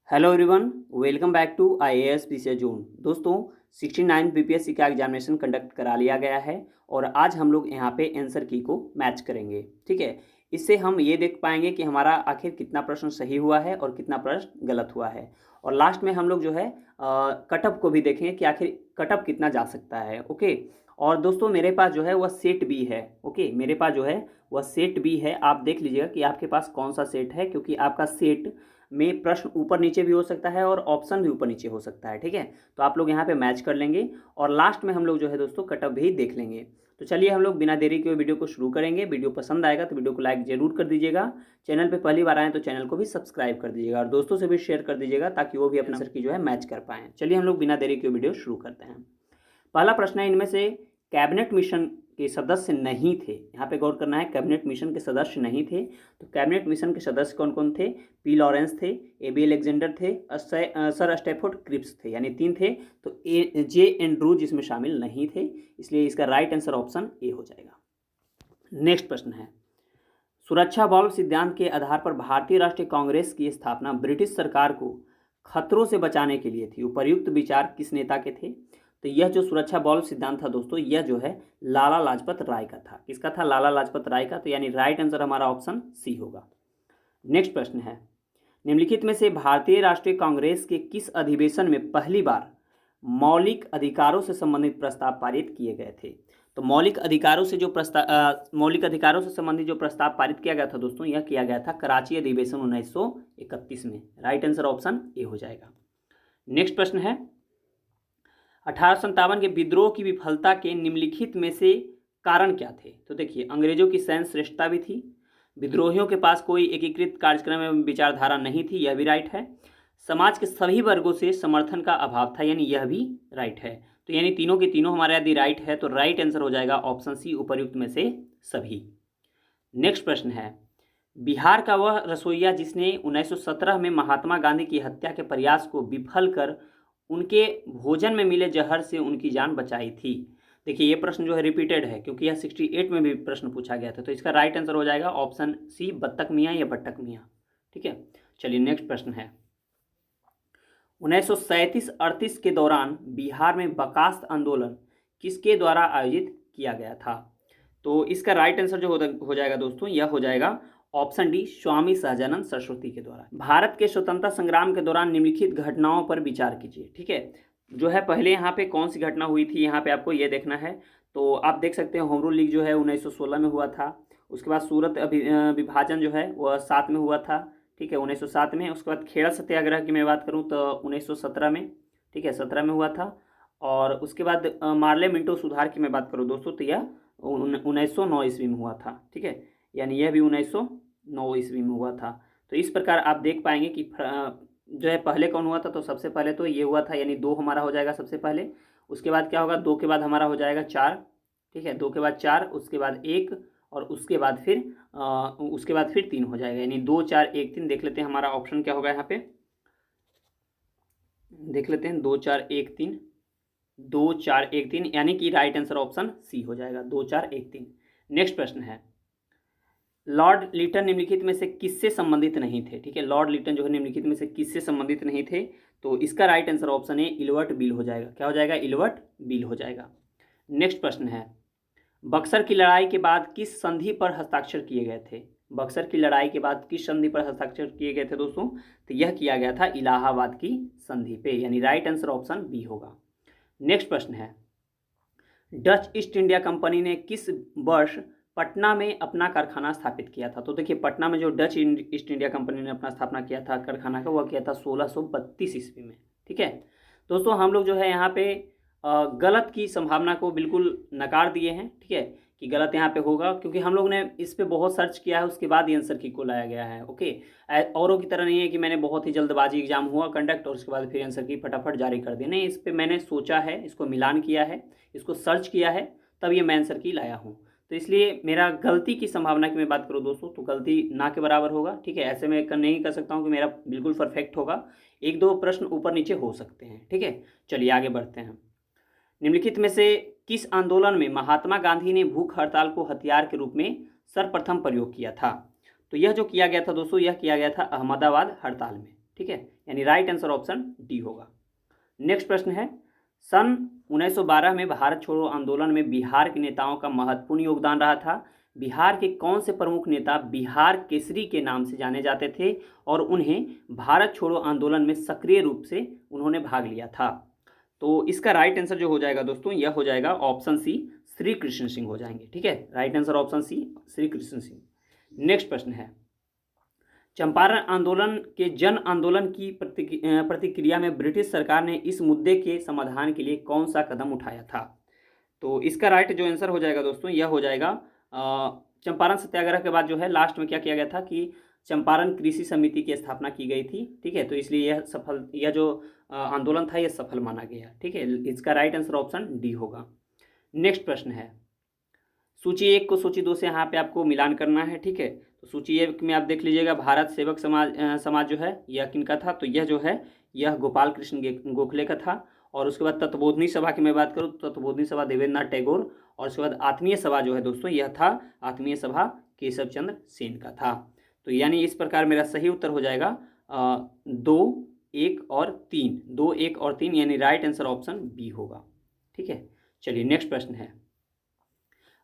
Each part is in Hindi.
Hello everyone, welcome back to IAS PCS zone. दोस्तों, 69 बीपीएससी का एग्जामिनेशन कंडक्ट करा लिया गया है और आज हम लोग यहाँ पे आंसर की को मैच करेंगे। ठीक है, इससे हम ये देख पाएंगे कि हमारा आखिर कितना प्रश्न सही हुआ है और कितना प्रश्न गलत हुआ है। और लास्ट में हम लोग जो है कटअप को भी देखेंगे कि आखिर कटअप कितना जा सकता है। ओके, और दोस्तों मेरे पास जो है वह सेट बी है। ओके, मेरे पास जो है वह सेट बी है। आप देख लीजिएगा कि आपके पास कौन सा सेट है, क्योंकि आपका सेट में प्रश्न ऊपर नीचे भी हो सकता है और ऑप्शन भी ऊपर नीचे हो सकता है। ठीक है, तो आप लोग यहाँ पे मैच कर लेंगे और लास्ट में हम लोग जो है दोस्तों कटअप भी देख लेंगे। तो चलिए हम लोग बिना देरी के वीडियो को शुरू करेंगे। वीडियो पसंद आएगा तो वीडियो को लाइक जरूर कर दीजिएगा। चैनल पे पहली बार आए तो चैनल को भी सब्सक्राइब कर दीजिएगा और दोस्तों से भी शेयर कर दीजिएगा ताकि वो भी अपना आंसर की जो है मैच कर पाएँ। चलिए हम लोग बिना देरी के वीडियो शुरू करते हैं। पहला प्रश्न है, इनमें से कैबिनेट मिशन के सदस्य नहीं थे। यहाँ पे गौर करना है, कैबिनेट मिशन के सदस्य नहीं थे। तो कैबिनेट मिशन के सदस्य कौन कौन थे? पी लॉरेंस थे, ए बी अलेक्जेंडर थे, सर स्टैफोर्ड क्रिप्स थे, यानी 3 थे। तो जे एंड्रूज इसमें शामिल नहीं थे, इसलिए इसका राइट आंसर ऑप्शन ए हो जाएगा। नेक्स्ट प्रश्न है, सुरक्षा बल सिद्धांत के आधार पर भारतीय राष्ट्रीय कांग्रेस की स्थापना ब्रिटिश सरकार को खतरों से बचाने के लिए थी। उपर्युक्त विचार किस नेता के थे? तो यह जो सुरक्षा बल सिद्धांत था दोस्तों, यह जो है लाला लाजपत राय का था। किसका था? लाला लाजपत राय का। तो यानी राइट आंसर हमारा ऑप्शन सी होगा। नेक्स्ट प्रश्न है, निम्नलिखित में से भारतीय राष्ट्रीय कांग्रेस के किस अधिवेशन में पहली बार मौलिक अधिकारों से संबंधित प्रस्ताव पारित किए गए थे? तो मौलिक अधिकारों से संबंधित जो प्रस्ताव पारित किया गया था दोस्तों, यह किया गया था कराची अधिवेशन 1931 में। राइट आंसर ऑप्शन ए हो जाएगा। नेक्स्ट प्रश्न है, 1857 के विद्रोह की विफलता के निम्नलिखित में से कारण क्या थे? तो देखिए, अंग्रेजों की सैन्य श्रेष्ठता भी थी, विद्रोहियों के पास कोई एकीकृत कार्यक्रम एवं विचारधारा नहीं थी, यह भी राइट है। समाज के सभी वर्गों से समर्थन का अभाव था, यानी यह भी राइट है। तो यानी तीनों के तीनों हमारा यदि राइट है तो राइट आंसर हो जाएगा ऑप्शन सी, उपर्युक्त में से सभी। नेक्स्ट प्रश्न है, बिहार का वह रसोइया जिसने 1917 में महात्मा गांधी की हत्या के प्रयास को विफल कर उनके भोजन में मिले जहर से उनकी जान बचाई थी। देखिए, ये प्रश्न जो है रिपीटेड है, क्योंकि यह 68 में भी प्रश्न पूछा गया था। तो इसका राइट आंसर हो जाएगा ऑप्शन सी, बत्तख मियाँ या बट्टक मियाँ। ठीक है, चलिए नेक्स्ट प्रश्न है, 1937-38 के दौरान बिहार में बर्खास्त आंदोलन किसके द्वारा आयोजित किया गया था? तो इसका राइट आंसर जो हो जाएगा दोस्तों, यह हो जाएगा ऑप्शन डी, स्वामी सहजानंद सरस्वती के द्वारा। भारत के स्वतंत्रता संग्राम के दौरान निम्नलिखित घटनाओं पर विचार कीजिए। ठीक है, जो है पहले यहाँ पे कौन सी घटना हुई थी, यहाँ पे आपको ये देखना है। तो आप देख सकते हैं, होम रूल लीग जो है 1916 में हुआ था। उसके बाद सूरत विभाजन जो है वह 7 में हुआ था। ठीक है, 1907 में। उसके बाद खेड़ा सत्याग्रह की मैं बात करूँ तो 1917 में। ठीक है, 17 में हुआ था। और उसके बाद मार्ले मिंटो सुधार की मैं बात करूँ दोस्तों, तो यह 1909 ईस्वी में हुआ था। ठीक है, यानी यह भी 1909 ईस्वी में हुआ था। तो इस प्रकार आप देख पाएंगे कि जो है पहले कौन हुआ था। तो सबसे पहले तो ये हुआ था, यानी 2 हमारा हो जाएगा सबसे पहले। उसके बाद क्या होगा, 2 के बाद हमारा हो जाएगा 4। ठीक है, 2 के बाद 4, उसके बाद 1 और उसके बाद फिर 3 हो जाएगा, यानी 2 4 1 3। देख लेते हैं हमारा ऑप्शन क्या होगा यहाँ पे, देख लेते हैं 2 4 1 3, 2 4 1 3, यानी कि राइट आंसर ऑप्शन सी हो जाएगा, 2 4 1 3। नेक्स्ट प्रश्न है, लॉर्ड लिटन निम्नलिखित में से किससे संबंधित नहीं थे? ठीक है, लॉर्ड लिटन जो है निम्नलिखित में से किससे संबंधित नहीं थे? तो इसका right answer option A, Ilbert bill हो जाएगा। क्या हो जाएगा? इल्बर्ट बील हो जाएगा। नेक्स्ट प्रश्न है, बक्सर की लड़ाई के बाद किस संधि पर हस्ताक्षर किए गए थे? बक्सर की लड़ाई के बाद किस संधि पर हस्ताक्षर किए गए थे दोस्तों? तो यह किया गया था इलाहाबाद की संधि पे, यानी राइट आंसर ऑप्शन बी होगा। नेक्स्ट प्रश्न है, डच ईस्ट इंडिया कंपनी ने किस वर्ष पटना में अपना कारखाना स्थापित किया था? तो देखिए, पटना में जो डच ईस्ट इंडिया कंपनी ने अपना स्थापना किया था कारखाना का, वह किया था 1632 ईस्वी में। ठीक है दोस्तों, हम लोग जो है यहाँ पे गलत की संभावना को बिल्कुल नकार दिए हैं। ठीक है, कि गलत यहाँ पे होगा, क्योंकि हम लोग ने इस पे बहुत सर्च किया है, उसके बाद ये आंसर की को लाया गया है। ओके, औरों की तरह नहीं है कि मैंने बहुत ही जल्दबाजी एग्जाम हुआ कंडक्ट और उसके बाद फिर आंसर की फटाफट जारी कर दी। नहीं, इस पर मैंने सोचा है, इसको मिलान किया है, इसको सर्च किया है, तब ये मैं आंसर की लाया हूँ। तो इसलिए मेरा गलती की संभावना की मैं बात करूँ दोस्तों, तो गलती ना के बराबर होगा। ठीक है, ऐसे मैं नहीं कर सकता हूँ कि मेरा बिल्कुल परफेक्ट होगा, 1-2 प्रश्न ऊपर नीचे हो सकते हैं। ठीक है, चलिए आगे बढ़ते हैं। निम्नलिखित में से किस आंदोलन में महात्मा गांधी ने भूख हड़ताल को हथियार के रूप में सर्वप्रथम प्रयोग किया था? तो यह जो किया गया था दोस्तों, यह किया गया था अहमदाबाद हड़ताल में। ठीक है, यानी राइट आंसर ऑप्शन डी होगा। नेक्स्ट प्रश्न है, सन 1912 में भारत छोड़ो आंदोलन में बिहार के नेताओं का महत्वपूर्ण योगदान रहा था। बिहार के कौन से प्रमुख नेता बिहार केसरी के नाम से जाने जाते थे और उन्हें भारत छोड़ो आंदोलन में सक्रिय रूप से उन्होंने भाग लिया था? तो इसका राइट आंसर जो हो जाएगा दोस्तों, यह हो जाएगा ऑप्शन सी, श्री कृष्ण सिंह हो जाएंगे। ठीक है, right answer option C, Shri Krishna Singh. Next प्रश्न है, चंपारण आंदोलन के जन आंदोलन की प्रतिक्रिया में ब्रिटिश सरकार ने इस मुद्दे के समाधान के लिए कौन सा कदम उठाया था? तो इसका राइट जो आंसर हो जाएगा दोस्तों, यह हो जाएगा चंपारण सत्याग्रह के बाद जो है लास्ट में क्या किया गया था कि चंपारण कृषि समिति की स्थापना की गई थी। ठीक है, तो इसलिए यह जो आंदोलन था यह सफल माना गया। ठीक है, इसका राइट आंसर ऑप्शन डी होगा। नेक्स्ट प्रश्न है, सूची 1 को सूची 2 से यहाँ पे आपको मिलान करना है। ठीक है, तो सूची 1 में आप देख लीजिएगा, भारत सेवक समाज जो है यह किनका था? तो यह जो है यह गोपाल कृष्ण गोखले का था। और उसके बाद तत्वबोधनी सभा की मैं बात करूँ तो तत्वबोधनी सभा देवेंद्रनाथ टैगोर। और उसके बाद आत्मीय सभा जो है दोस्तों, यह था आत्मीय सभा केशव चंद्र सेन का था। तो यानी इस प्रकार मेरा सही उत्तर हो जाएगा 2, 1 और 3, 2, 1 और 3, यानी राइट आंसर ऑप्शन बी होगा। ठीक है, चलिए नेक्स्ट प्रश्न है,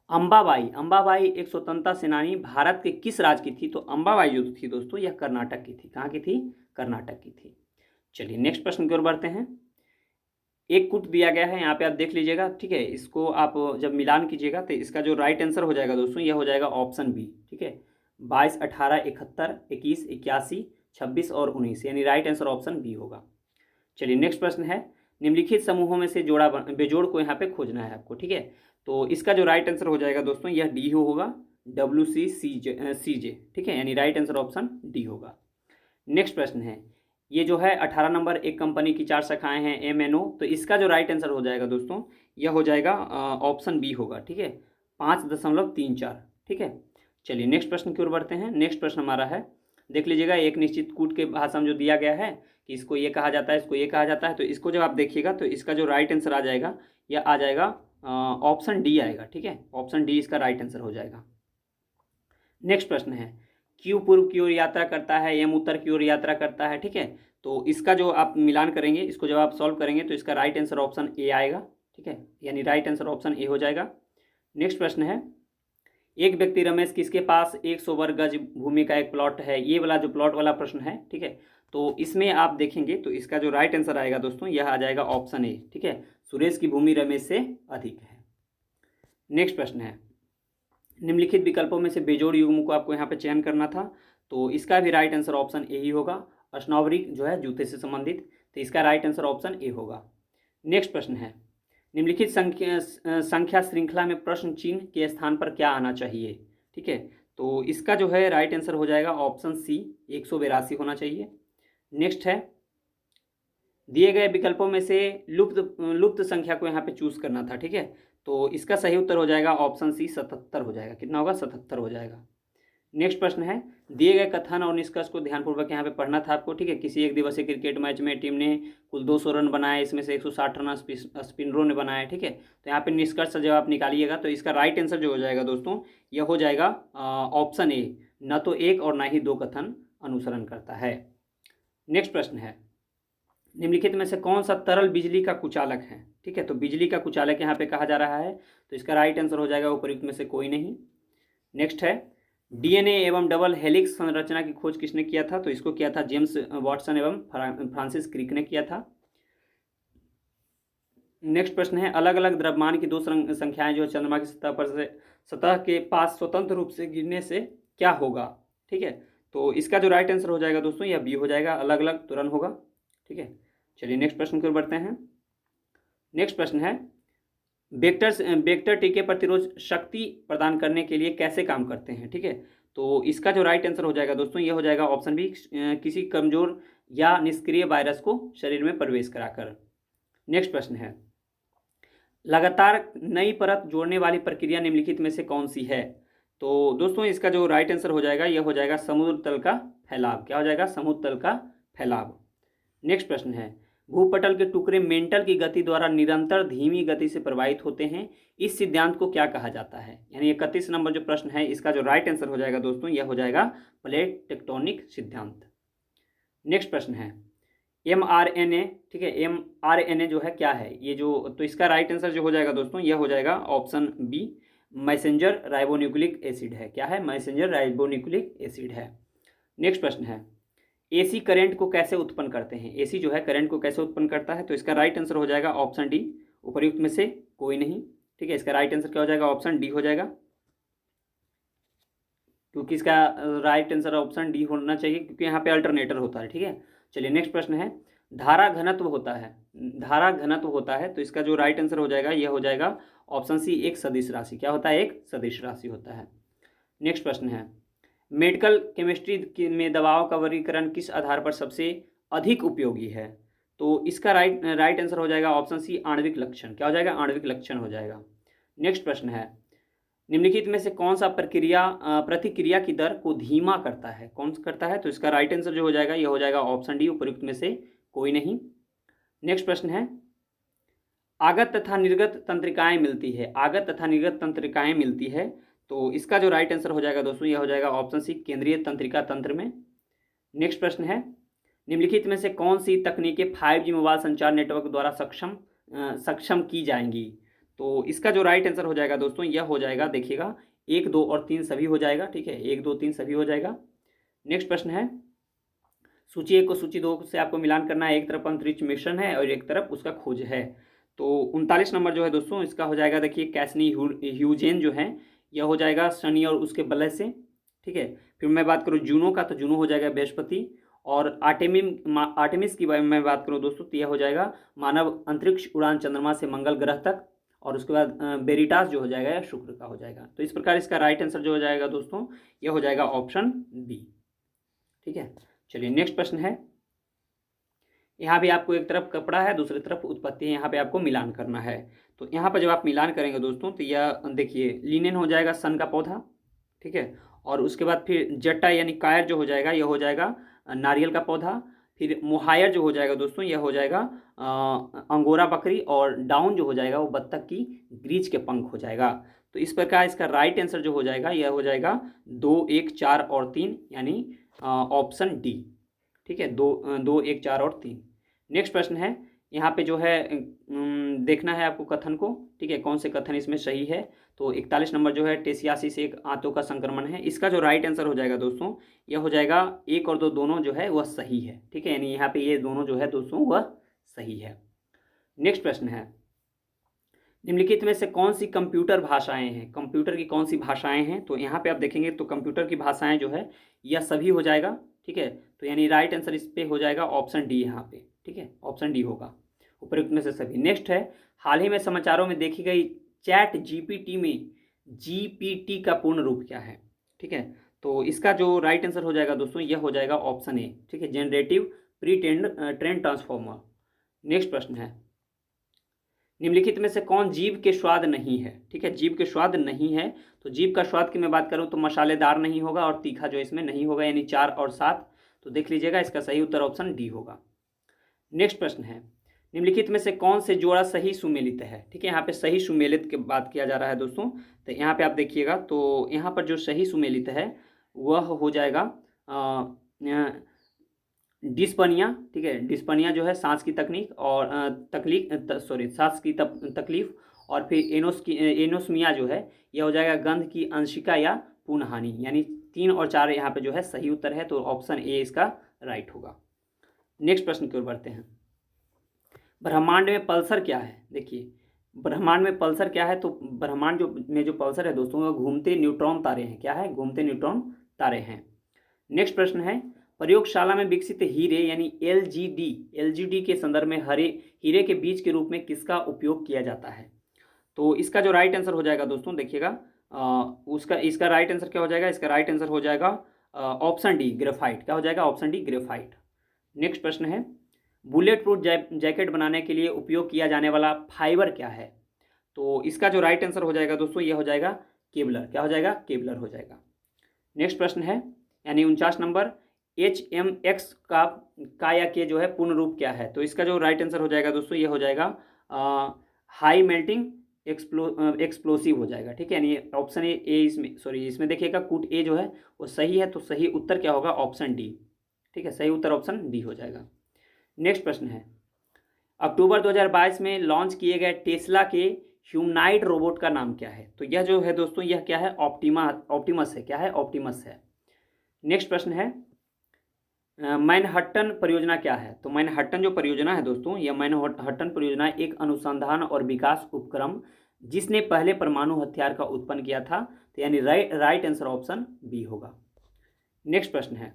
अंबाबाई एक स्वतंत्रता सेनानी भारत के किस राज्य की थी? तो अंबाबाई जो थी दोस्तों, यह कर्नाटक की थी। कहाँ की थी? कर्नाटक की थी। चलिए नेक्स्ट प्रश्न की ओर बढ़ते हैं। एक कूट दिया गया है, यहाँ पे आप देख लीजिएगा। ठीक है, इसको आप जब मिलान कीजिएगा तो इसका जो राइट आंसर हो जाएगा दोस्तों, यह हो जाएगा ऑप्शन बी। ठीक है, 22, 18, 71, 21, 81, 26 और 19, यानी राइट आंसर ऑप्शन बी होगा। चलिए नेक्स्ट प्रश्न है, निम्नलिखित समूहों में से बेजोड़ को यहाँ पे खोजना है आपको। ठीक है, तो इसका जो राइट आंसर हो जाएगा दोस्तों, यह डी होगा, WCCJ। ठीक है, यानी राइट आंसर ऑप्शन डी होगा। नेक्स्ट प्रश्न है, ये जो है 18 नंबर, एक कंपनी की 4 शाखाएं हैं MNO, तो इसका जो राइट आंसर हो जाएगा दोस्तों, यह हो जाएगा ऑप्शन बी होगा। ठीक है, 5.34। ठीक है, चलिए नेक्स्ट प्रश्न की ओर बढ़ते हैं। नेक्स्ट प्रश्न हमारा है, देख लीजिएगा, एक निश्चित कूट के भाषा में जो दिया गया है कि इसको ये कहा जाता है, इसको ये कहा जाता है, तो इसको जब आप देखिएगा तो इसका जो राइट आंसर आ जाएगा, यह आ जाएगा ऑप्शन डी आएगा। ठीक है, ऑप्शन डी इसका राइट आंसर हो जाएगा। नेक्स्ट प्रश्न है, क्यू पूर्व की ओर यात्रा करता है, एम उत्तर की ओर यात्रा करता है। ठीक है, तो इसका जो आप मिलान करेंगे, इसको जब आप सॉल्व करेंगे तो इसका राइट आंसर ऑप्शन ए आएगा। ठीक है, यानी राइट आंसर ऑप्शन ए हो जाएगा। नेक्स्ट प्रश्न है, एक व्यक्ति रमेश किसके पास 100 वर्ग गज भूमि का एक प्लॉट है? ये वाला जो प्लॉट वाला प्रश्न है। ठीक है, तो इसमें आप देखेंगे तो इसका जो राइट आंसर आएगा दोस्तों, यह आ जाएगा ऑप्शन ए। ठीक है, सुरेश की भूमि रमेश से अधिक है। नेक्स्ट प्रश्न है, निम्नलिखित विकल्पों में से बेजोड़ युग्म को आपको यहाँ पे चयन करना था, तो इसका भी राइट आंसर ऑप्शन ए ही होगा। स्नोबरी जो है जूते से संबंधित, तो इसका राइट आंसर ऑप्शन ए होगा। नेक्स्ट प्रश्न है, निम्नलिखित संख्या श्रृंखला में प्रश्न चिन्ह के स्थान पर क्या आना चाहिए? ठीक है, तो इसका जो है राइट आंसर हो जाएगा ऑप्शन सी, 182 होना चाहिए। नेक्स्ट है, दिए गए विकल्पों में से लुप्त संख्या को यहाँ पे चूज करना था। ठीक है, तो इसका सही उत्तर हो जाएगा ऑप्शन सी, 77 हो जाएगा। कितना होगा? 77 हो जाएगा। नेक्स्ट प्रश्न है, दिए गए कथन और निष्कर्ष को ध्यानपूर्वक यहाँ पे पढ़ना था आपको। ठीक है, किसी एक दिवसीय क्रिकेट मैच में टीम ने कुल 200 रन बनाए, इसमें से 160 रन स्पिनरों ने बनाए। ठीक है, तो यहाँ पे निष्कर्ष जब आप निकालिएगा तो इसका राइट आंसर जो हो जाएगा दोस्तों, यह हो जाएगा ऑप्शन ए, न तो एक और न ही 2 कथन अनुसरण करता है। नेक्स्ट प्रश्न है, निम्नलिखित में से कौन सा तरल बिजली का कुचालक है? ठीक है, तो बिजली का कुचालक यहाँ पे कहा जा रहा है, तो इसका राइट आंसर हो जाएगा उपयुक्त में से कोई नहीं। नेक्स्ट है, DNA एवं डबल हेलिक्स संरचना की खोज किसने किया था? तो इसको किया था जेम्स वाटसन एवं फ्रांसिस क्रिक ने किया था। नेक्स्ट प्रश्न है, अलग अलग द्रव्यमान की 2 संख्याएं जो चंद्रमा की सतह के पास स्वतंत्र रूप से गिरने से क्या होगा? ठीक है, तो इसका जो राइट आंसर हो जाएगा दोस्तों, यह बी हो जाएगा, अलग अलग तुरंत होगा। ठीक है, चलिए नेक्स्ट प्रश्न की ओर बढ़ते हैं। नेक्स्ट प्रश्न है, वेक्टर टी के प्रतिरोध शक्ति प्रदान करने के लिए कैसे काम करते हैं? ठीक है, तो इसका जो राइट आंसर हो जाएगा दोस्तों, यह हो जाएगा ऑप्शन बी, किसी कमजोर या निष्क्रिय वायरस को शरीर में प्रवेश कराकर। नेक्स्ट प्रश्न है, लगातार नई परत जोड़ने वाली प्रक्रिया निम्नलिखित में से कौन सी है? तो दोस्तों इसका जो राइट आंसर हो जाएगा, यह हो जाएगा समुद्र तल का फैलाव। क्या हो जाएगा? समुद्र तल का फैलाव। नेक्स्ट प्रश्न है, भूपटल के टुकड़े मेंटल की गति द्वारा निरंतर धीमी गति से प्रवाहित होते हैं, इस सिद्धांत को क्या कहा जाता है? यानी 31 नंबर जो प्रश्न है, इसका जो राइट आंसर हो जाएगा दोस्तों, यह हो जाएगा प्लेट टेक्टोनिक सिद्धांत। नेक्स्ट प्रश्न है mRNA, ठीक है, mRNA जो है क्या है ये जो, तो इसका राइट आंसर जो हो जाएगा दोस्तों यह हो जाएगा option B, messenger ribonucleic acid है। क्या है? मैसेंजर राइबोन्यूक्लिक एसिड है। नेक्स्ट प्रश्न है एसी करंट को कैसे उत्पन्न करते हैं? एसी जो है करंट को कैसे उत्पन्न करता है? तो इसका राइट आंसर हो जाएगा ऑप्शन डी, उपर्युक्त में से कोई नहीं। ठीक है, इसका राइट आंसर क्या हो जाएगा? ऑप्शन डी हो जाएगा, क्योंकि इसका राइट आंसर ऑप्शन डी होना चाहिए, क्योंकि यहाँ पे अल्टरनेटर होता है। ठीक है, चलिए नेक्स्ट प्रश्न है धारा घनत्व होता है, धारा घनत्व होता है, तो इसका जो राइट आंसर हो जाएगा यह हो जाएगा ऑप्शन सी, एक सदिश राशि। क्या होता है? एक सदिश राशि होता है। नेक्स्ट प्रश्न है मेडिकल केमिस्ट्री में दवाओं का वर्गीकरण किस आधार पर सबसे अधिक उपयोगी है? तो इसका राइट आंसर हो जाएगा ऑप्शन सी, आणविक लक्षण। क्या हो जाएगा? आणविक लक्षण हो जाएगा। नेक्स्ट प्रश्न है निम्नलिखित में से कौन सा प्रतिक्रिया की दर को धीमा करता है? कौन सा करता है? तो इसका राइट आंसर जो हो जाएगा यह हो जाएगा ऑप्शन डी, उपयुक्त में से कोई नहीं। नेक्स्ट प्रश्न है आगत तथा निर्गत तंत्रिकाएं मिलती है, आगत तथा निर्गत तंत्रिकाएं मिलती है, तो इसका जो राइट आंसर हो जाएगा दोस्तों यह हो जाएगा ऑप्शन सी, केंद्रीय तंत्रिका तंत्र में। नेक्स्ट प्रश्न है निम्नलिखित में से कौन सी तकनीकें 5G मोबाइल संचार नेटवर्क द्वारा सक्षम की जाएंगी? तो इसका जो राइट आंसर हो जाएगा दोस्तों यह हो जाएगा, देखिएगा 1, 2 और 3 सभी हो जाएगा। ठीक है, 1, 2, 3 सभी हो जाएगा। नेक्स्ट प्रश्न है सूची 1 को सूची 2 से आपको मिलान करना है, एक तरफ अंतरिक्ष मिशन है और एक तरफ उसका खोज है। तो 39 नंबर जो है दोस्तों इसका हो जाएगा, देखिए कैसनी ह्यूजेन जो है यह हो जाएगा शनि और उसके बलय से। ठीक है, फिर मैं बात करूँ जूनो का, तो जूनो हो जाएगा बृहस्पति, और आर्टेमिस की मैं बात करूँ दोस्तों तो यह हो जाएगा मानव अंतरिक्ष उड़ान चंद्रमा से मंगल ग्रह तक, और उसके बाद बेरिटास जो हो जाएगा या शुक्र का हो जाएगा। तो इस प्रकार इसका राइट आंसर जो हो जाएगा दोस्तों यह हो जाएगा ऑप्शन बी। ठीक है, चलिए नेक्स्ट प्रश्न है यहाँ भी आपको एक तरफ कपड़ा है दूसरी तरफ उत्पत्ति है, यहाँ पे आपको मिलान करना है। तो यहाँ पर जब आप मिलान करेंगे दोस्तों तो यह देखिए लिनेन हो जाएगा सन का पौधा। ठीक है, और उसके बाद फिर जट्टा यानी कायर जो हो जाएगा यह हो जाएगा नारियल का पौधा। फिर मुहायर जो हो जाएगा दोस्तों यह हो जाएगा अंगोरा बकरी, और डाउन जो हो जाएगा वो बत्तख की ग्रीच के पंख हो जाएगा। तो इस प्रकार इसका राइट आंसर जो हो जाएगा यह हो जाएगा 2, 1, 4 और 3 यानी ऑप्शन डी। ठीक है, 2, 2, 1, 4 और 3। नेक्स्ट प्रश्न है यहाँ पे जो है देखना है आपको कथन को। ठीक है, कौन से कथन इसमें सही है? तो 41 नंबर जो है टेसियासिस एक आंतों का संक्रमण है, इसका जो राइट आंसर हो जाएगा दोस्तों यह हो जाएगा 1 और 2 दोनों जो है वह सही है। ठीक है, यानी यहाँ पे ये दोनों जो है दोस्तों वह सही है। नेक्स्ट प्रश्न है निम्नलिखित में से कौन सी कंप्यूटर भाषाएं हैं? कंप्यूटर की कौन सी भाषाएं हैं? तो यहाँ पे आप देखेंगे तो कंप्यूटर की भाषाएं जो है यह सभी हो जाएगा। ठीक है, तो यानी राइट आंसर इस पे हो जाएगा ऑप्शन डी यहाँ पे। ठीक है, ऑप्शन डी होगा, उपयुक्त में से सभी। नेक्स्ट है हाल ही में समाचारों में देखी गई चैट जीपीटी में जीपीटी का पूर्ण रूप क्या है? ठीक है, तो इसका जो राइट आंसर हो जाएगा दोस्तों यह हो जाएगा ऑप्शन ए। ठीक है, generative pre trend transformer. Next प्रश्न है निम्नलिखित में से कौन जीभ के स्वाद नहीं है? ठीक है, जीभ के स्वाद नहीं है, तो जीभ का स्वाद की मैं बात करूं तो मसालेदार नहीं होगा और तीखा जो इसमें नहीं होगा, यानी 4 और 7। तो देख लीजिएगा इसका सही उत्तर ऑप्शन डी होगा। नेक्स्ट प्रश्न है निम्नलिखित में से कौन से जोड़ा सही सुमेलित है? ठीक है, यहाँ पे सही सुमेलित की बात किया जा रहा है दोस्तों। तो यहाँ पे आप देखिएगा तो यहाँ पर जो सही सुमेलित है वह हो जाएगा डिस्पनिया। ठीक है, डिस्पनिया जो है सांस की तकनीक और सांस की तकलीफ, और फिर एनोस्मिया जो है यह हो जाएगा गंध की अंशिका या पूर्ण हानि, यानी 3 और 4 यहाँ पे जो है सही उत्तर है, तो ऑप्शन ए इसका राइट होगा। नेक्स्ट प्रश्न की ओर बढ़ते हैं ब्रह्मांड में पल्सर क्या है? देखिए ब्रह्मांड में पल्सर क्या है? तो ब्रह्मांड में जो पल्सर है दोस्तों वह घूमते न्यूट्रॉन तारे हैं। क्या है? घूमते न्यूट्रॉन तारे हैं। नेक्स्ट प्रश्न है प्रयोगशाला में विकसित हीरे यानी एलजीडी के संदर्भ में हीरे के बीज के रूप में किसका उपयोग किया जाता है? तो इसका जो राइट आंसर हो जाएगा दोस्तों देखिएगा इसका राइट आंसर क्या हो जाएगा? इसका राइट आंसर हो जाएगा ऑप्शन डी, ग्रेफाइट। क्या हो जाएगा? Option D, graphite. नेक्स्ट प्रश्न है बुलेट प्रूफ जैकेट बनाने के लिए उपयोग किया जाने वाला फाइबर क्या है? तो इसका जो राइट आंसर हो जाएगा दोस्तों यह हो जाएगा केबलर। क्या हो जाएगा? केबलर हो जाएगा। नेक्स्ट प्रश्न है यानी 49 नंबर HMX का या के जो है पूर्ण रूप क्या है? तो इसका जो राइट आंसर हो जाएगा दोस्तों ये हो जाएगा हाई मेल्टिंग एक्सप्लोसिव हो जाएगा। ठीक है, यानी ऑप्शन ए इसमें देखिएगा कूट ए जो है वो सही है, तो सही उत्तर क्या होगा? Option D. ठीक है, सही उत्तर ऑप्शन डी हो जाएगा। नेक्स्ट प्रश्न है, अक्टूबर 2022 में लॉन्च किए गए टेस्ला के ह्यूमनॉइड रोबोट का नाम क्या है? तो यह जो है दोस्तों, यह क्या है? ऑप्टिमस है। क्या है? ऑप्टिमस है। नेक्स्ट प्रश्न है, मैनहट्टन परियोजना क्या है? तो मैनहट्टन जो परियोजना है दोस्तों, यह मैनहट्टन परियोजना एक अनुसंधान और विकास उपक्रम जिसने पहले परमाणु हथियार का उत्पन्न किया था। तो यानी राइट आंसर ऑप्शन बी होगा। नेक्स्ट प्रश्न है,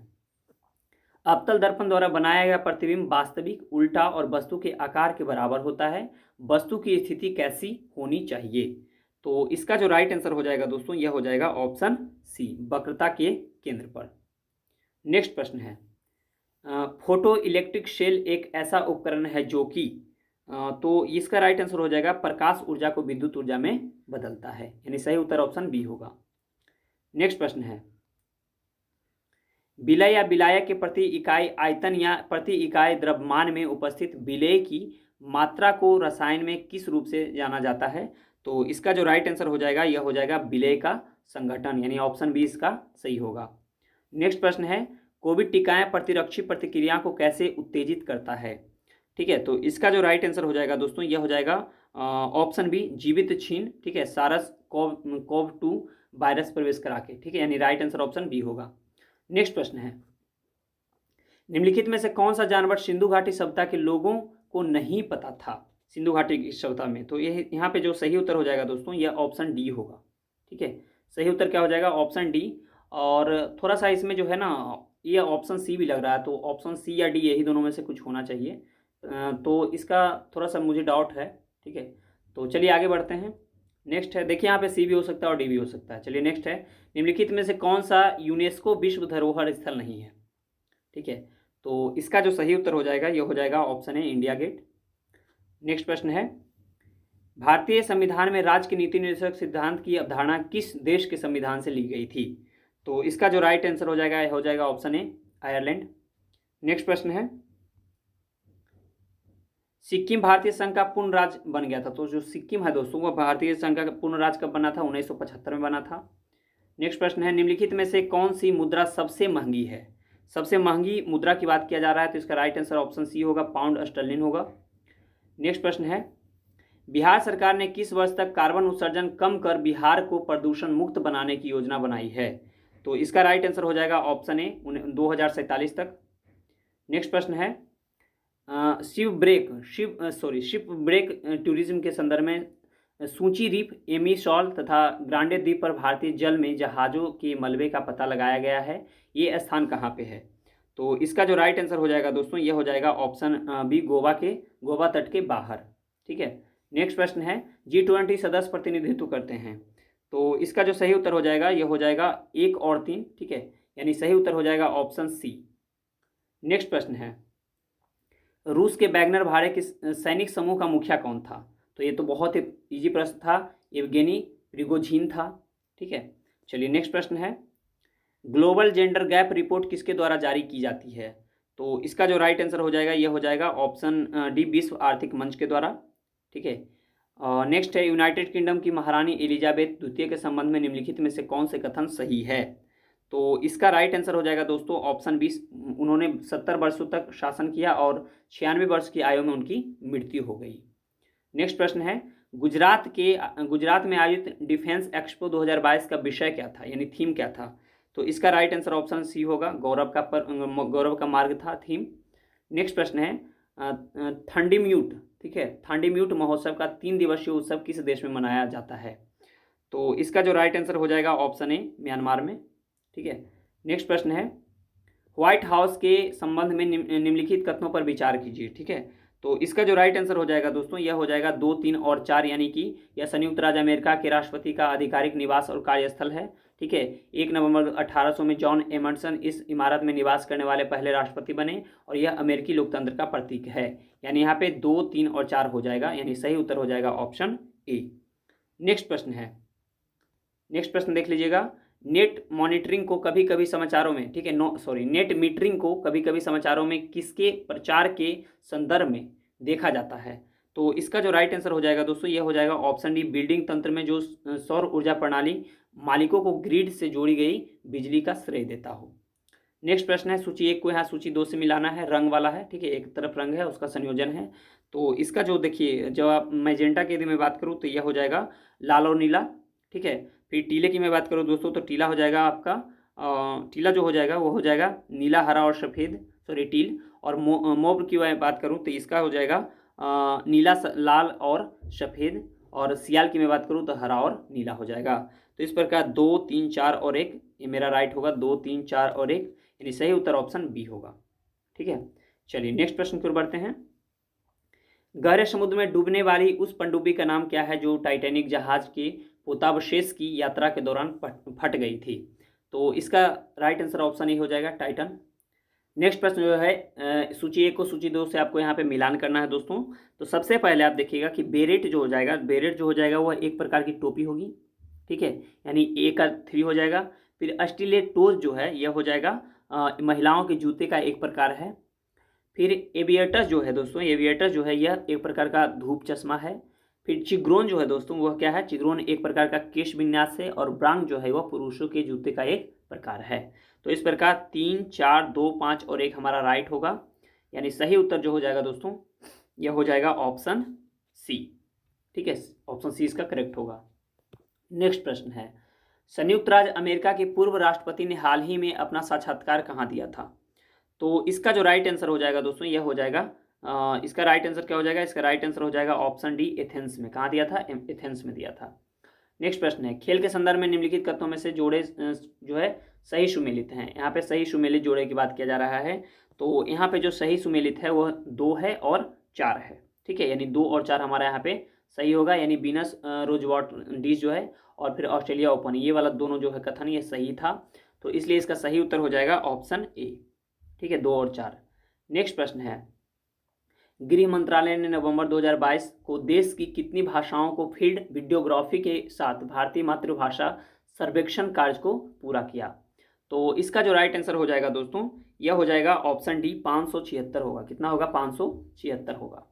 अवतल दर्पण द्वारा बनाया गया प्रतिबिंब वास्तविक, उल्टा और वस्तु के आकार के बराबर होता है। वस्तु की स्थिति कैसी होनी चाहिए? तो इसका जो राइट आंसर हो जाएगा दोस्तों, यह हो जाएगा ऑप्शन सी, वक्रता के केंद्र पर। नेक्स्ट प्रश्न है, फोटो इलेक्ट्रिक सेल एक ऐसा उपकरण है जो कि तो इसका राइट आंसर हो जाएगा प्रकाश ऊर्जा को विद्युत ऊर्जा में बदलता है। यानी सही उत्तर ऑप्शन बी होगा। नेक्स्ट प्रश्न है, विलय या विलायक के प्रति इकाई आयतन या प्रति इकाई द्रव्यमान में उपस्थित विलय की मात्रा को रसायन में किस रूप से जाना जाता है? तो इसका जो राइट आंसर हो जाएगा, यह हो जाएगा विलय का संघटन। यानी ऑप्शन बी इसका सही होगा। नेक्स्ट प्रश्न है, कोविड टीकाएं प्रतिरक्षी प्रतिक्रिया को कैसे उत्तेजित करता है? ठीक है, तो इसका जो राइट आंसर हो जाएगा दोस्तों, यह हो जाएगा ऑप्शन बी, जीवित छीन। ठीक है, सारस कोव 2 वायरस प्रवेश करा के। ठीक है, यानी राइट आंसर ऑप्शन बी होगा। नेक्स्ट प्रश्न है, निम्नलिखित में से कौन सा जानवर सिंधु घाटी सभ्यता के लोगों को नहीं पता था सिंधु घाटी की सभ्यता में? तो ये यहाँ पे जो सही उत्तर हो जाएगा दोस्तों, यह ऑप्शन डी होगा। ठीक है, सही उत्तर क्या हो जाएगा? Option D. और थोड़ा सा इसमें जो है ना, ये ऑप्शन सी भी लग रहा है, तो ऑप्शन सी या डी यही दोनों में से कुछ होना चाहिए। तो इसका थोड़ा सा मुझे डाउट है। ठीक है, तो चलिए आगे बढ़ते हैं। नेक्स्ट है, देखिए यहाँ पे सी भी हो सकता है और डी भी हो सकता है। चलिए नेक्स्ट है, निम्नलिखित में से कौन सा यूनेस्को विश्व धरोहर स्थल नहीं है? ठीक है, तो इसका जो सही उत्तर हो जाएगा, यह हो जाएगा ऑप्शन है इंडिया गेट। नेक्स्ट प्रश्न है, भारतीय संविधान में राज्य के नीति निर्देशक सिद्धांत की अवधारणा किस देश के संविधान से ली गई थी? तो इसका जो राइट आंसर हो जाएगा ऑप्शन ए, आयरलैंड। नेक्स्ट प्रश्न है, सिक्किम भारतीय संघ का पूर्ण राज्य बन गया था। तो जो सिक्किम है दोस्तों, वह भारतीय संघ का पूर्ण राज्य कब बना था? 1975 में बना था। नेक्स्ट प्रश्न है, निम्नलिखित में से कौन सी मुद्रा सबसे महंगी है? सबसे महंगी मुद्रा की बात किया जा रहा है, तो इसका राइट आंसर ऑप्शन सी होगा, पाउंड स्टर्लिन होगा। नेक्स्ट प्रश्न है, बिहार सरकार ने किस वर्ष तक कार्बन उत्सर्जन कम कर बिहार को प्रदूषण मुक्त बनाने की योजना बनाई है? तो इसका राइट आंसर हो जाएगा ऑप्शन ए, 2047 तक। नेक्स्ट प्रश्न है, शिप ब्रेक टूरिज्म के संदर्भ में सूची रीफ, एमी शॉल तथा ग्रांडे द्वीप पर भारतीय जल में जहाज़ों के मलबे का पता लगाया गया है। ये स्थान कहाँ पे है? तो इसका जो राइट आंसर हो जाएगा दोस्तों, ये हो जाएगा ऑप्शन बी, गोवा तट के बाहर। ठीक है, नेक्स्ट प्रश्न है, G20 सदस्य प्रतिनिधित्व करते हैं। तो इसका जो सही उत्तर हो जाएगा, ये हो जाएगा 1 और 3। ठीक है, यानी सही उत्तर हो जाएगा ऑप्शन सी। नेक्स्ट प्रश्न है, रूस के वैगनर भाड़े के सैनिक समूह का मुखिया कौन था? तो ये तो बहुत ही इजी प्रश्न था, येवगेनी प्रिगोझिन था। ठीक है, चलिए नेक्स्ट प्रश्न है, ग्लोबल जेंडर गैप रिपोर्ट किसके द्वारा जारी की जाती है? तो इसका जो राइट आंसर हो जाएगा, ये हो जाएगा ऑप्शन डी, विश्व आर्थिक मंच के द्वारा। ठीक है, नेक्स्ट है, यूनाइटेड किंगडम की महारानी एलिजाबेथ द्वितीय के संबंध में निम्नलिखित में से कौन से कथन सही है? तो इसका राइट आंसर हो जाएगा दोस्तों ऑप्शन 20, उन्होंने 70 वर्षों तक शासन किया और 96 वर्ष की आयु में उनकी मृत्यु हो गई। नेक्स्ट प्रश्न है, गुजरात में आयोजित डिफेंस एक्सपो 2022 का विषय क्या था, यानी थीम क्या था? तो इसका राइट आंसर ऑप्शन सी होगा, गौरव का मार्ग था थीम। नेक्स्ट प्रश्न है, थंडीम्यूट, ठीक है, थंडीम्यूट महोत्सव का 3 दिवसीय उत्सव किस देश में मनाया जाता है? तो इसका जो राइट आंसर हो जाएगा ऑप्शन ए, म्यांमार में। ठीक है, नेक्स्ट प्रश्न है, व्हाइट हाउस के संबंध में निम्नलिखित कथनों पर विचार कीजिए। ठीक है, तो इसका जो राइट आंसर हो जाएगा दोस्तों, यह हो जाएगा 2, 3 और 4, यानी कि यह संयुक्त राज्य अमेरिका के राष्ट्रपति का आधिकारिक निवास और कार्यस्थल है। ठीक है, 1 नवंबर 1800 में जॉन एमंडसन इस इमारत में निवास करने वाले पहले राष्ट्रपति बने और यह अमेरिकी लोकतंत्र का प्रतीक है। यानी यहाँ पे 2, 3 और 4 हो जाएगा, यानी सही उत्तर हो जाएगा ऑप्शन ए। नेक्स्ट प्रश्न है, नेक्स्ट प्रश्न देख लीजिएगा, नेट मॉनिटरिंग को कभी कभी समाचारों में, ठीक है, नेट मीटरिंग को कभी कभी समाचारों में किसके प्रचार के संदर्भ में देखा जाता है? तो इसका जो राइट आंसर हो जाएगा दोस्तों, यह हो जाएगा ऑप्शन डी, बिल्डिंग तंत्र में जो सौर ऊर्जा प्रणाली मालिकों को ग्रिड से जोड़ी गई बिजली का श्रेय देता हो। नेक्स्ट प्रश्न है, सूची 1 को यहाँ सूची 2 से मिलाना है, रंग वाला है, ठीक है, एक तरफ रंग है उसका संयोजन है। तो इसका जो देखिए, जब आप मैजेंटा की यदि मैं बात करूँ तो यह हो जाएगा लाल और नीला, ठीक है। फिर टीले की मैं बात करूँ दोस्तों तो टीला हो जाएगा आपका टीला जो हो जाएगा वो हो जाएगा नीला, हरा और सफ़ेद, सॉरी टील। और मोब्र की मैं बात करूँ तो इसका हो जाएगा नीला, लाल और सफ़ेद। और सियाल की मैं बात करूँ तो हरा और नीला हो जाएगा। तो इस प्रकार 2, 3, 4 और 1, ये मेरा राइट होगा, 2, 3, 4 और 1, यानी सही उत्तर ऑप्शन बी होगा, ठीक है। चलिए नेक्स्ट प्रश्न की ओर बढ़ते हैं। गहरे समुद्र में डूबने वाली उस पनडुब्बी का नाम क्या है जो टाइटैनिक जहाज के पोतावशेष की यात्रा के दौरान फट गई थी? तो इसका राइट आंसर ऑप्शन ए हो जाएगा, टाइटन। नेक्स्ट प्रश्न जो है, सूची 1 को सूची 2 से आपको यहाँ पे मिलान करना है दोस्तों। तो सबसे पहले आप देखिएगा कि बेरेट जो हो जाएगा, बेरेट जो हो जाएगा वह एक प्रकार की टोपी होगी, ठीक है, यानी ए का 3 हो जाएगा। फिर स्टिलेटोज जो है यह हो जाएगा महिलाओं के जूते का एक प्रकार है। फिर एविएटस जो है दोस्तों, एविएटस जो है यह एक प्रकार का धूप चश्मा है। फिर चिग्रोन जो है दोस्तों वह क्या है, चिग्रोन एक प्रकार का केश विन्यास है। और ब्रांग जो है वह पुरुषों के जूते का एक प्रकार है। तो इस प्रकार 3, 4, 2, 5 और 1 हमारा राइट होगा, यानी सही उत्तर जो हो जाएगा दोस्तों यह हो जाएगा ऑप्शन सी, ठीक है, ऑप्शन सी इसका करेक्ट होगा। नेक्स्ट प्रश्न है, संयुक्त राज्य अमेरिका के पूर्व राष्ट्रपति ने हाल ही में अपना साक्षात्कार कहाँ दिया था? तो इसका जो राइट आंसर हो जाएगा दोस्तों यह हो जाएगा इसका राइट आंसर क्या हो जाएगा, इसका राइट आंसर हो जाएगा ऑप्शन डी, एथेंस में। कहाँ दिया था? एथेंस में दिया था। नेक्स्ट प्रश्न है, खेल के संदर्भ में निम्नलिखित कथनों में से जोड़े जो है सही सुमेलित हैं। यहाँ पे सही सुमेलित जोड़े की बात किया जा रहा है। तो यहाँ पे जो सही सुमेलित है वह 2 है और 4 है, ठीक है, यानी 2 और 4 हमारा यहाँ पे सही होगा। यानी बीनस रोजवाट डीज जो है और फिर ऑस्ट्रेलिया ओपन, ये वाला दोनों जो है कथन ये सही था। तो इसलिए इसका सही उत्तर हो जाएगा ऑप्शन ए, ठीक है, 2 और 4। नेक्स्ट प्रश्न है, गृह मंत्रालय ने नवंबर 2022 को देश की कितनी भाषाओं को फील्ड वीडियोग्राफी के साथ भारतीय मातृभाषा सर्वेक्षण कार्य को पूरा किया? तो इसका जो राइट आंसर हो जाएगा दोस्तों यह हो जाएगा ऑप्शन डी, 576 होगा। कितना होगा? 576 होगा।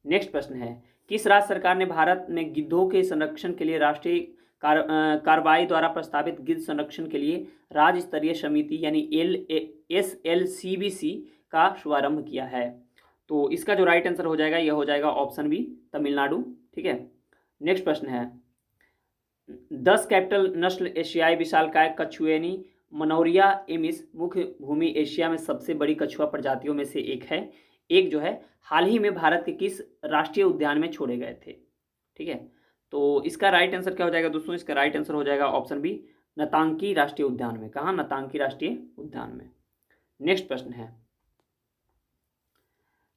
नेक्स्ट प्रश्न है, किस राज्य सरकार ने भारत में गिद्धों के संरक्षण के लिए राष्ट्रीय कार्रवाई द्वारा प्रस्तावित गिद्ध संरक्षण के लिए राज्य स्तरीय समिति यानी SLCBC का शुभारंभ किया है? तो इसका जो राइट आंसर हो जाएगा यह हो जाएगा ऑप्शन बी, तमिलनाडु, ठीक है। नेक्स्ट प्रश्न है, 10 कैपिटल नस्ल एशियाई विशालकाय कछुएनी मनोरिया एमिस मुख्य भूमि एशिया में सबसे बड़ी कछुआ प्रजातियों में से एक जो है हाल ही में भारत के किस राष्ट्रीय उद्यान में छोड़े गए थे? ठीक है, तो इसका राइट आंसर क्या हो जाएगा दोस्तों? इसका राइट आंसर हो जाएगा ऑप्शन बी, नतांगी राष्ट्रीय उद्यान में। कहाँ? नतांगी राष्ट्रीय उद्यान में। नेक्स्ट प्रश्न है,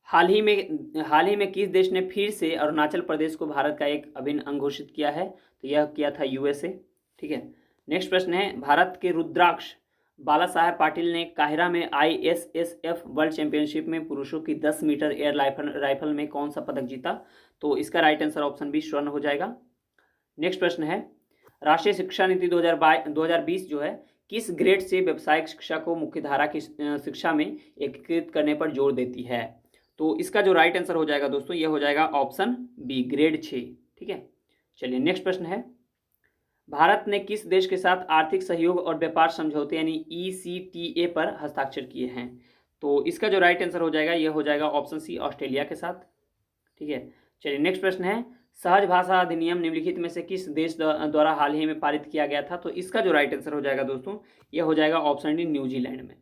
हाल ही में किस देश ने फिर से अरुणाचल प्रदेश को भारत का एक अभिन्न अंग घोषित किया है? तो यह किया था USA, ठीक है। नेक्स्ट प्रश्न है, भारत के रुद्राक्ष बाला साहेब पाटिल ने काहिरा में ISSF वर्ल्ड चैंपियनशिप में पुरुषों की 10 मीटर एयर राइफल में कौन सा पदक जीता? तो इसका राइट आंसर ऑप्शन बी, स्वर्ण हो जाएगा। नेक्स्ट प्रश्न है, राष्ट्रीय शिक्षा नीति 2020 जो है किस ग्रेड से व्यावसायिक शिक्षा को मुख्यधारा की शिक्षा में एकीकृत करने पर जोर देती है? तो इसका जो राइट आंसर हो जाएगा दोस्तों यह हो जाएगा ऑप्शन बी, ग्रेड 6, ठीक है। चलिए नेक्स्ट प्रश्न है, भारत ने किस देश के साथ आर्थिक सहयोग और व्यापार समझौते यानी ECTA पर हस्ताक्षर किए हैं? तो इसका जो राइट आंसर हो जाएगा यह हो जाएगा ऑप्शन सी, ऑस्ट्रेलिया के साथ, ठीक है। चलिए नेक्स्ट प्रश्न है, सहज भाषा अधिनियम निम्नलिखित में से किस देश द्वारा हाल ही में पारित किया गया था? तो इसका जो राइट आंसर हो जाएगा दोस्तों यह हो जाएगा ऑप्शन डी, न्यूजीलैंड में,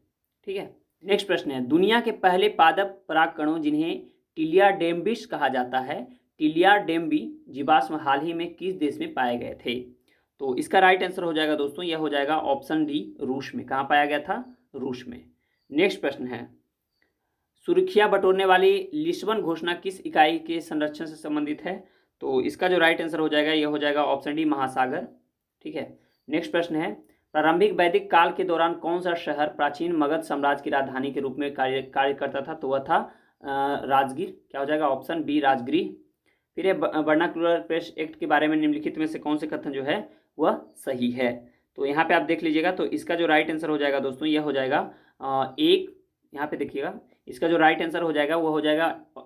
ठीक है। नेक्स्ट प्रश्न है, दुनिया के पहले पादप परागकणों जिन्हें टिलिया डेम्बिस कहा जाता है, टिलिया डेम्बी जीवाश्म हाल ही में किस देश में पाए गए थे? तो इसका राइट आंसर हो जाएगा दोस्तों यह हो जाएगा ऑप्शन डी, रूस में। कहाँ पाया गया था? रूस में। नेक्स्ट प्रश्न है, सुर्खियां बटोरने वाली लिस्बन घोषणा किस इकाई के संरक्षण से संबंधित है? तो इसका जो राइट आंसर हो जाएगा यह हो जाएगा ऑप्शन डी, महासागर, ठीक है। नेक्स्ट प्रश्न है, प्रारंभिक वैदिक काल के दौरान कौन सा शहर प्राचीन मगध साम्राज्य की राजधानी के रूप में कार्य करता था? तो वह था राजगीर। क्या हो जाएगा? Option B, Rajgir. फिर वर्नाक्युलर प्रेस एक्ट के बारे में निम्नलिखित में से कौन से कथन जो है वह सही है? तो यहाँ पे आप देख लीजिएगा, तो इसका जो राइट आंसर हो जाएगा दोस्तों यह हो जाएगा एक, यहाँ पे देखिएगा, इसका जो राइट आंसर हो जाएगा वो हो जाएगा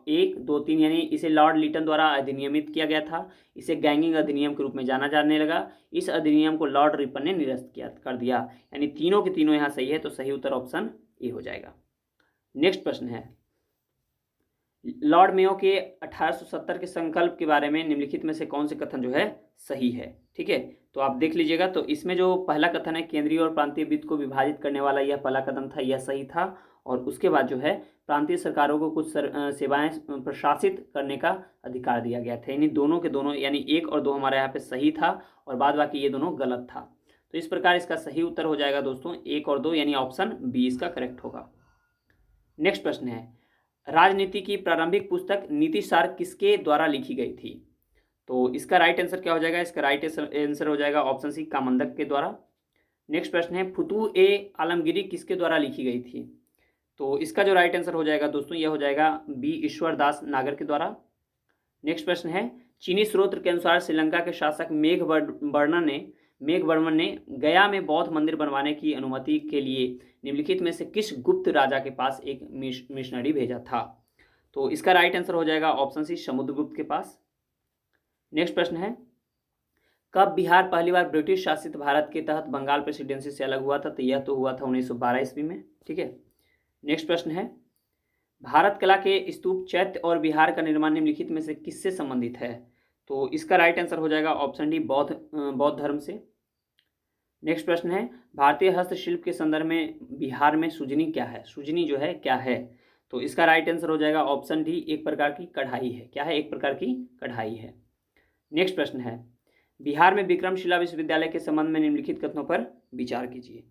1, 2, 3, यानी इसे लॉर्ड लिटन द्वारा अधिनियमित किया गया था। इसे गैंगिंग अधिनियम के रूप में जाना जाने लगा। इस अधिनियम को लॉर्ड रिपन ने निरस्त कर दिया, यानी तीनों के तीनों यहाँ सही है, तो सही उत्तर ऑप्शन ए हो जाएगा। नेक्स्ट प्रश्न है, लॉर्ड मेयो के 1870 के संकल्प के बारे में निम्नलिखित में से कौन से कथन जो है सही है। ठीक है, तो आप देख लीजिएगा। तो इसमें जो पहला कथन है, केंद्रीय और प्रांतीय वित्त को विभाजित करने वाला यह पहला कदम था, यह सही था। और उसके बाद जो है प्रांतीय सरकारों को कुछ सेवाएं प्रशासित करने का अधिकार दिया गया था, यानी दोनों के दोनों, यानी 1 और 2 हमारे यहाँ पे सही था और बाद बाकी ये दोनों गलत था। तो इस प्रकार इसका सही उत्तर हो जाएगा दोस्तों 1 और 2, यानी ऑप्शन बी इसका करेक्ट होगा। नेक्स्ट प्रश्न है, राजनीति की प्रारंभिक पुस्तक नीति सार किसके द्वारा लिखी गई थी। तो इसका राइट आंसर क्या हो जाएगा, इसका राइट आंसर हो जाएगा ऑप्शन सी, कामंदक के द्वारा। नेक्स्ट प्रश्न है, फुतूह ए आलमगीरी किसके द्वारा लिखी गई थी। तो इसका जो राइट आंसर हो जाएगा दोस्तों यह हो जाएगा बी, ईश्वर दास नागर के द्वारा। नेक्स्ट प्रश्न है, चीनी स्रोत के अनुसार श्रीलंका के शासक मेघवर्मन ने गया में बौद्ध मंदिर बनवाने की अनुमति के लिए निम्नलिखित में से किस गुप्त राजा के पास एक मिशनरी भेजा था। तो इसका राइट आंसर हो जाएगा ऑप्शन सी, समुद्रगुप्त के पास। नेक्स्ट प्रश्न है, कब बिहार पहली बार ब्रिटिश शासित भारत के तहत बंगाल प्रेसिडेंसी से अलग हुआ था। तो यह तो हुआ था 1912 ईस्वी में। ठीक है, नेक्स्ट प्रश्न है, भारत कला के स्तूप, चैत्य और विहार का निर्माण निम्नलिखित में से किससे संबंधित है। तो इसका राइट आंसर हो जाएगा ऑप्शन डी, बौद्ध धर्म से। नेक्स्ट प्रश्न है, भारतीय हस्तशिल्प के संदर्भ में बिहार में सुजनी क्या है। सुजनी जो है क्या है। तो इसका राइट आंसर हो जाएगा ऑप्शन डी, एक प्रकार की कढ़ाई है। क्या है, एक प्रकार की कढ़ाई है। नेक्स्ट प्रश्न है, बिहार में विक्रमशिला विश्वविद्यालय के संबंध में निम्नलिखित कथनों पर विचार कीजिए।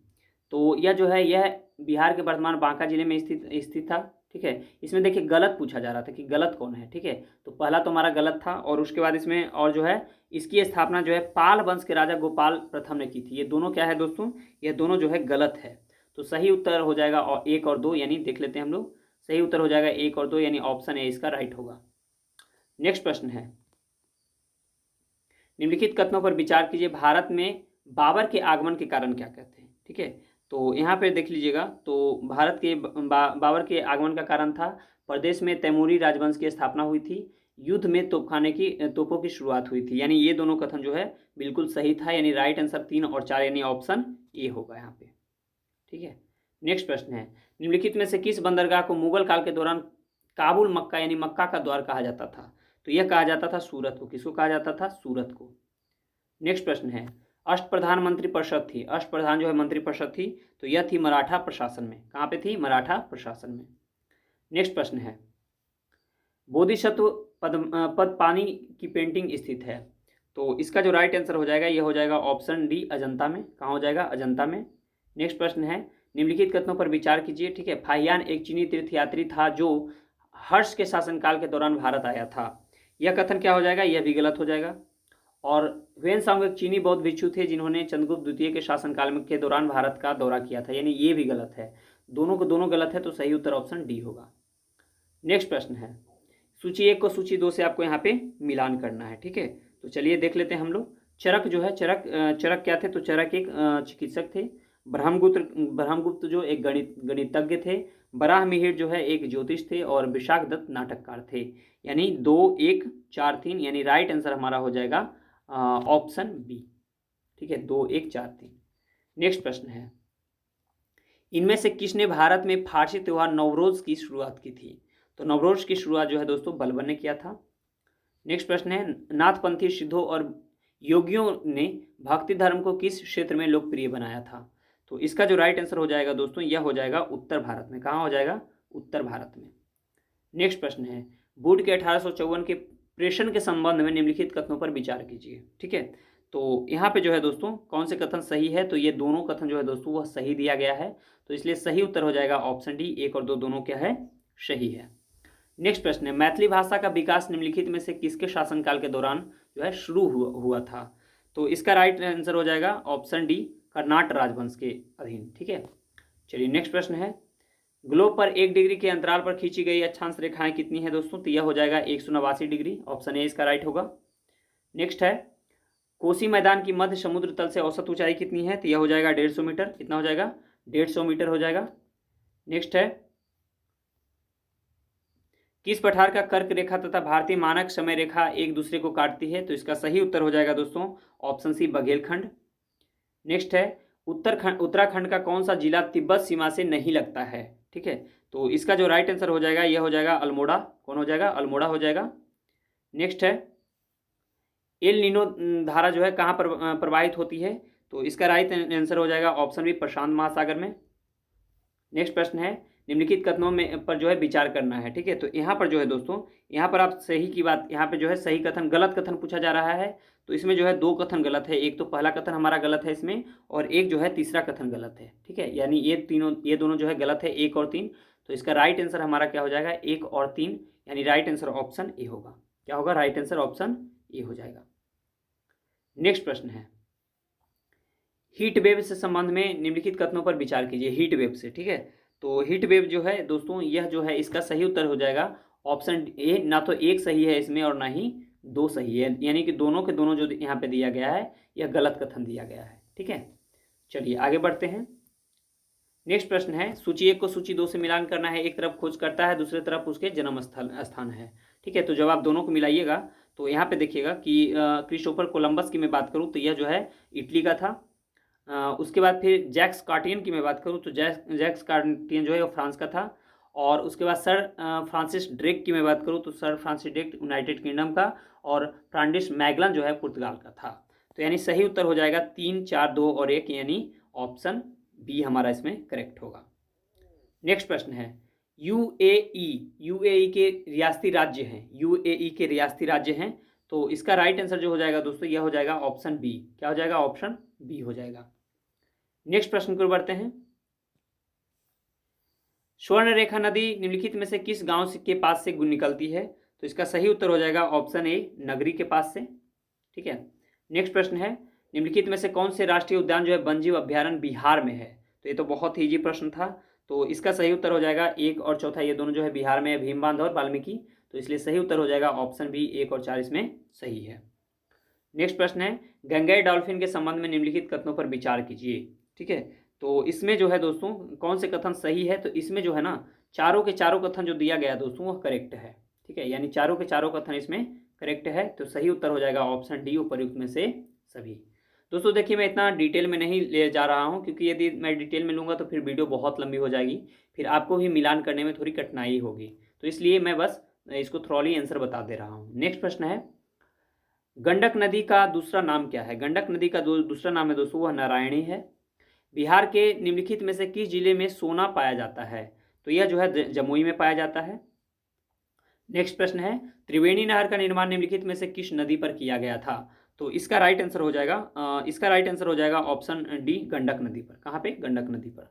तो यह जो है यह बिहार के वर्तमान बांका जिले में स्थित था। ठीक है, इसमें देखिए गलत पूछा जा रहा था कि गलत कौन है। ठीक है, तो पहला तो हमारा गलत था और उसके बाद इसमें और जो है इसकी स्थापना जो है पाल वंश के राजा गोपाल प्रथम ने की थी। ये दोनों क्या है दोस्तों, ये दोनों जो है गलत है। तो सही उत्तर हो जाएगा 1 और 2, यानी देख लेते हैं हम लोग। सही उत्तर हो जाएगा 1 और 2, यानी ऑप्शन ए इसका राइट होगा। नेक्स्ट प्रश्न है, निम्नलिखित कथनों पर विचार कीजिए, भारत में बाबर के आगमन के कारण क्या कहते हैं। ठीक है, तो यहाँ पे देख लीजिएगा। तो भारत के बाबर के आगमन का कारण था, प्रदेश में तैमूरी राजवंश की स्थापना हुई थी, युद्ध में तोपों की शुरुआत हुई थी। यानी ये दोनों कथन जो है बिल्कुल सही था, यानी राइट आंसर 3 और 4, यानी ऑप्शन ए होगा यहाँ पे। ठीक है, नेक्स्ट प्रश्न है, निम्नलिखित में से किस बंदरगाह को मुगल काल के दौरान काबुल मक्का यानी मक्का का द्वार कहा जाता था। तो यह कहा जाता था सूरत को। किसको कहा जाता था, सूरत को। नेक्स्ट प्रश्न है, अष्टप्रधान मंत्री परिषद थी, अष्टप्रधान जो है मंत्री परिषद थी, तो यह थी मराठा प्रशासन में। कहाँ पे थी, मराठा प्रशासन में। नेक्स्ट प्रश्न है, बोधिसत्व पद पानी की पेंटिंग स्थित है। तो इसका जो राइट आंसर हो जाएगा यह हो जाएगा ऑप्शन डी, अजंता में। कहाँ हो जाएगा, अजंता में। नेक्स्ट प्रश्न है, निम्नलिखित कथनों पर विचार कीजिए। ठीक है, फाहियान एक चीनी तीर्थयात्री था जो हर्ष के शासनकाल के दौरान भारत आया था। यह कथन क्या हो जाएगा, यह भी गलत हो जाएगा। और ह्वेनसांग एक चीनी बौद्ध भिक्षु थे जिन्होंने चंद्रगुप्त द्वितीय के शासनकाल के दौरान भारत का दौरा किया था, यानी ये भी गलत है। दोनों को दोनों गलत है, तो सही उत्तर ऑप्शन डी होगा। नेक्स्ट प्रश्न है, सूची 1 को सूची 2 से आपको यहाँ पे मिलान करना है। ठीक है, तो चलिए देख लेते हैं हम लोग। चरक जो है, चरक क्या थे, तो चरक एक चिकित्सक थे। ब्रह्मगुप्त जो एक गणितज्ञ थे। बराह मिहिर जो है एक ज्योतिष थे। और विशाख दत्त नाटककार थे। यानी 2, 1, 4, 3, यानी राइट आंसर हमारा हो जाएगा ऑप्शन बी। ठीक है, 2, 1, 4, 3। नेक्स्ट प्रश्न है, इनमें से किसने भारत में फारसी त्योहार नवरोज की शुरुआत की थी। तो नवरोज की शुरुआत जो है दोस्तों बलबन ने किया था। नेक्स्ट प्रश्न है, नाथपंथी सिद्धों और योगियों ने भक्ति धर्म को किस क्षेत्र में लोकप्रिय बनाया था। तो इसका जो राइट आंसर हो जाएगा दोस्तों यह हो जाएगा उत्तर भारत में। कहाँ हो जाएगा, उत्तर भारत में। नेक्स्ट प्रश्न है, वुड के 1854 के प्रेषण के संबंध में निम्नलिखित कथनों पर विचार कीजिए। ठीक है, तो यहाँ पे जो है दोस्तों कौन से कथन सही है, तो ये दोनों कथन जो है दोस्तों वह सही दिया गया है। तो इसलिए सही उत्तर हो जाएगा ऑप्शन डी, 1 और 2 दोनों क्या है, सही है। नेक्स्ट प्रश्न है, मैथिली भाषा का विकास निम्नलिखित में से किसके शासनकाल के दौरान जो है शुरू हुआ था। तो इसका राइट आंसर हो जाएगा ऑप्शन डी, कर्नाट राजवंश के अधीन। ठीक है, चलिए नेक्स्ट प्रश्न है, ग्लोब पर 1 डिग्री के अंतराल पर खींची गई अक्षांश रेखाएं कितनी है दोस्तों। तो यह हो जाएगा 189 डिग्री। ऑप्शन ए इसका राइट होगा। नेक्स्ट है, कोसी मैदान की मध्य समुद्र तल से औसत ऊंचाई कितनी है। तो यह हो जाएगा 150 मीटर। कितना हो जाएगा, 150 मीटर हो जाएगा। नेक्स्ट है, किस पठार का कर्क रेखा तथा भारतीय मानक समय रेखा एक दूसरे को काटती है? तो इसका सही उत्तर हो जाएगा दोस्तों ऑप्शन सी बघेलखंड। नेक्स्ट है उत्तराखंड का कौन सा जिला तिब्बत सीमा से नहीं लगता है? ठीक है, तो इसका जो राइट आंसर हो जाएगा यह हो जाएगा अल्मोड़ा। कौन हो जाएगा? अल्मोड़ा हो जाएगा। नेक्स्ट है एल नीनो धारा जो है कहाँ पर प्रवाहित होती है? तो इसका राइट आंसर हो जाएगा ऑप्शन बी प्रशांत महासागर में। नेक्स्ट प्रश्न है निम्नलिखित कथनों में पर जो है विचार करना है। ठीक है, तो यहाँ पर जो है दोस्तों, यहाँ पर आप सही की बात, यहाँ पे जो है सही कथन गलत कथन पूछा जा रहा है। तो इसमें जो है दो कथन गलत है, एक तो पहला कथन हमारा गलत है इसमें, और एक जो है तीसरा कथन गलत है। ठीक है, यानी ये दोनों जो है गलत है, 1 और 3। तो इसका राइट आंसर हमारा क्या हो जाएगा? 1 और 3, यानी राइट आंसर ऑप्शन ए होगा। क्या होगा? राइट आंसर ऑप्शन ए हो जाएगा। नेक्स्ट प्रश्न है हीट वेव से संबंध में निम्नलिखित कथनों पर विचार कीजिए। हीट वेव से, ठीक है, तो हीट वेव जो है दोस्तों, यह जो है इसका सही उत्तर हो जाएगा ऑप्शन ए। ना तो एक सही है इसमें और ना ही दो सही है, यानी कि दोनों के दोनों जो यहाँ पे दिया गया है यह गलत कथन दिया गया है। ठीक है, चलिए आगे बढ़ते हैं। नेक्स्ट प्रश्न है सूची 1 को सूची 2 से मिलान करना है। एक तरफ खोज करता है, दूसरी तरफ उसके जन्म स्थान है। ठीक है, तो जब आप दोनों को मिलाइएगा तो यहाँ पे देखिएगा कि क्रिस्टोफर कोलंबस की मैं बात करूँ तो यह जो है इटली का था। उसके बाद फिर जैक्स कार्टियन की मैं बात करूँ तो जैक्स कार्टियन जो है वो फ्रांस का था। और उसके बाद सर फ्रांसिस ड्रेक की मैं बात करूँ तो sir Francis Drake United kingdom का, और फ्रांडिस मैगलन जो है पुर्तगाल का था। तो यानी सही उत्तर हो जाएगा 3, 4, 2 और 1, यानी ऑप्शन बी हमारा इसमें करेक्ट होगा। नेक्स्ट प्रश्न है यूएई के रियासती राज्य हैं। यूएई के रियासती राज्य हैं, तो इसका राइट आंसर जो हो जाएगा दोस्तों यह हो जाएगा ऑप्शन बी। क्या हो जाएगा? ऑप्शन बी हो जाएगा। नेक्स्ट प्रश्न को बढ़ते हैं। स्वर्ण रेखा नदी निम्नलिखित में से किस गांव के पास से निकलती है? तो इसका सही उत्तर हो जाएगा ऑप्शन ए नगरी के पास से। ठीक है, नेक्स्ट प्रश्न है निम्नलिखित में से कौन से राष्ट्रीय उद्यान जो है वन्यजीव अभ्यारण्य बिहार में है? तो ये तो बहुत ही इजी प्रश्न था, तो इसका सही उत्तर हो जाएगा 1 और 4, ये दोनों जो है बिहार में है, भीमबांध और वाल्मीकि। तो इसलिए सही उत्तर हो जाएगा ऑप्शन बी, 1 और 4 इसमें सही है। नेक्स्ट प्रश्न है गंगेय डॉल्फिन के संबंध में निम्नलिखित कथनों पर विचार कीजिए। ठीक है, तो इसमें जो है दोस्तों कौन से कथन सही है? तो इसमें जो है ना चारों के चारों कथन जो दिया गया दोस्तों वह करेक्ट है। ठीक है, यानी चारों के चारों कथन इसमें करेक्ट है, तो सही उत्तर हो जाएगा ऑप्शन डी उपर्युक्त में से सभी। दोस्तों देखिए मैं इतना डिटेल में नहीं ले जा रहा हूँ, क्योंकि यदि मैं डिटेल में लूँगा तो फिर वीडियो बहुत लंबी हो जाएगी, फिर आपको भी मिलान करने में थोड़ी कठिनाई होगी। तो इसलिए मैं बस इसको थ्रोली आंसर बता दे रहा हूँ। नेक्स्ट प्रश्न है गंडक नदी का दूसरा नाम क्या है? गंडक नदी का दूसरा नाम है दोस्तों वह नारायणी है। बिहार के निम्नलिखित में से किस जिले में सोना पाया जाता है? तो यह जो है जमुई में पाया जाता है। नेक्स्ट प्रश्न है त्रिवेणी नहर का निर्माण निम्नलिखित में से किस नदी पर किया गया था? तो इसका राइट आंसर हो जाएगा ऑप्शन डी गंडक नदी पर। कहाँ पे? गंडक नदी पर।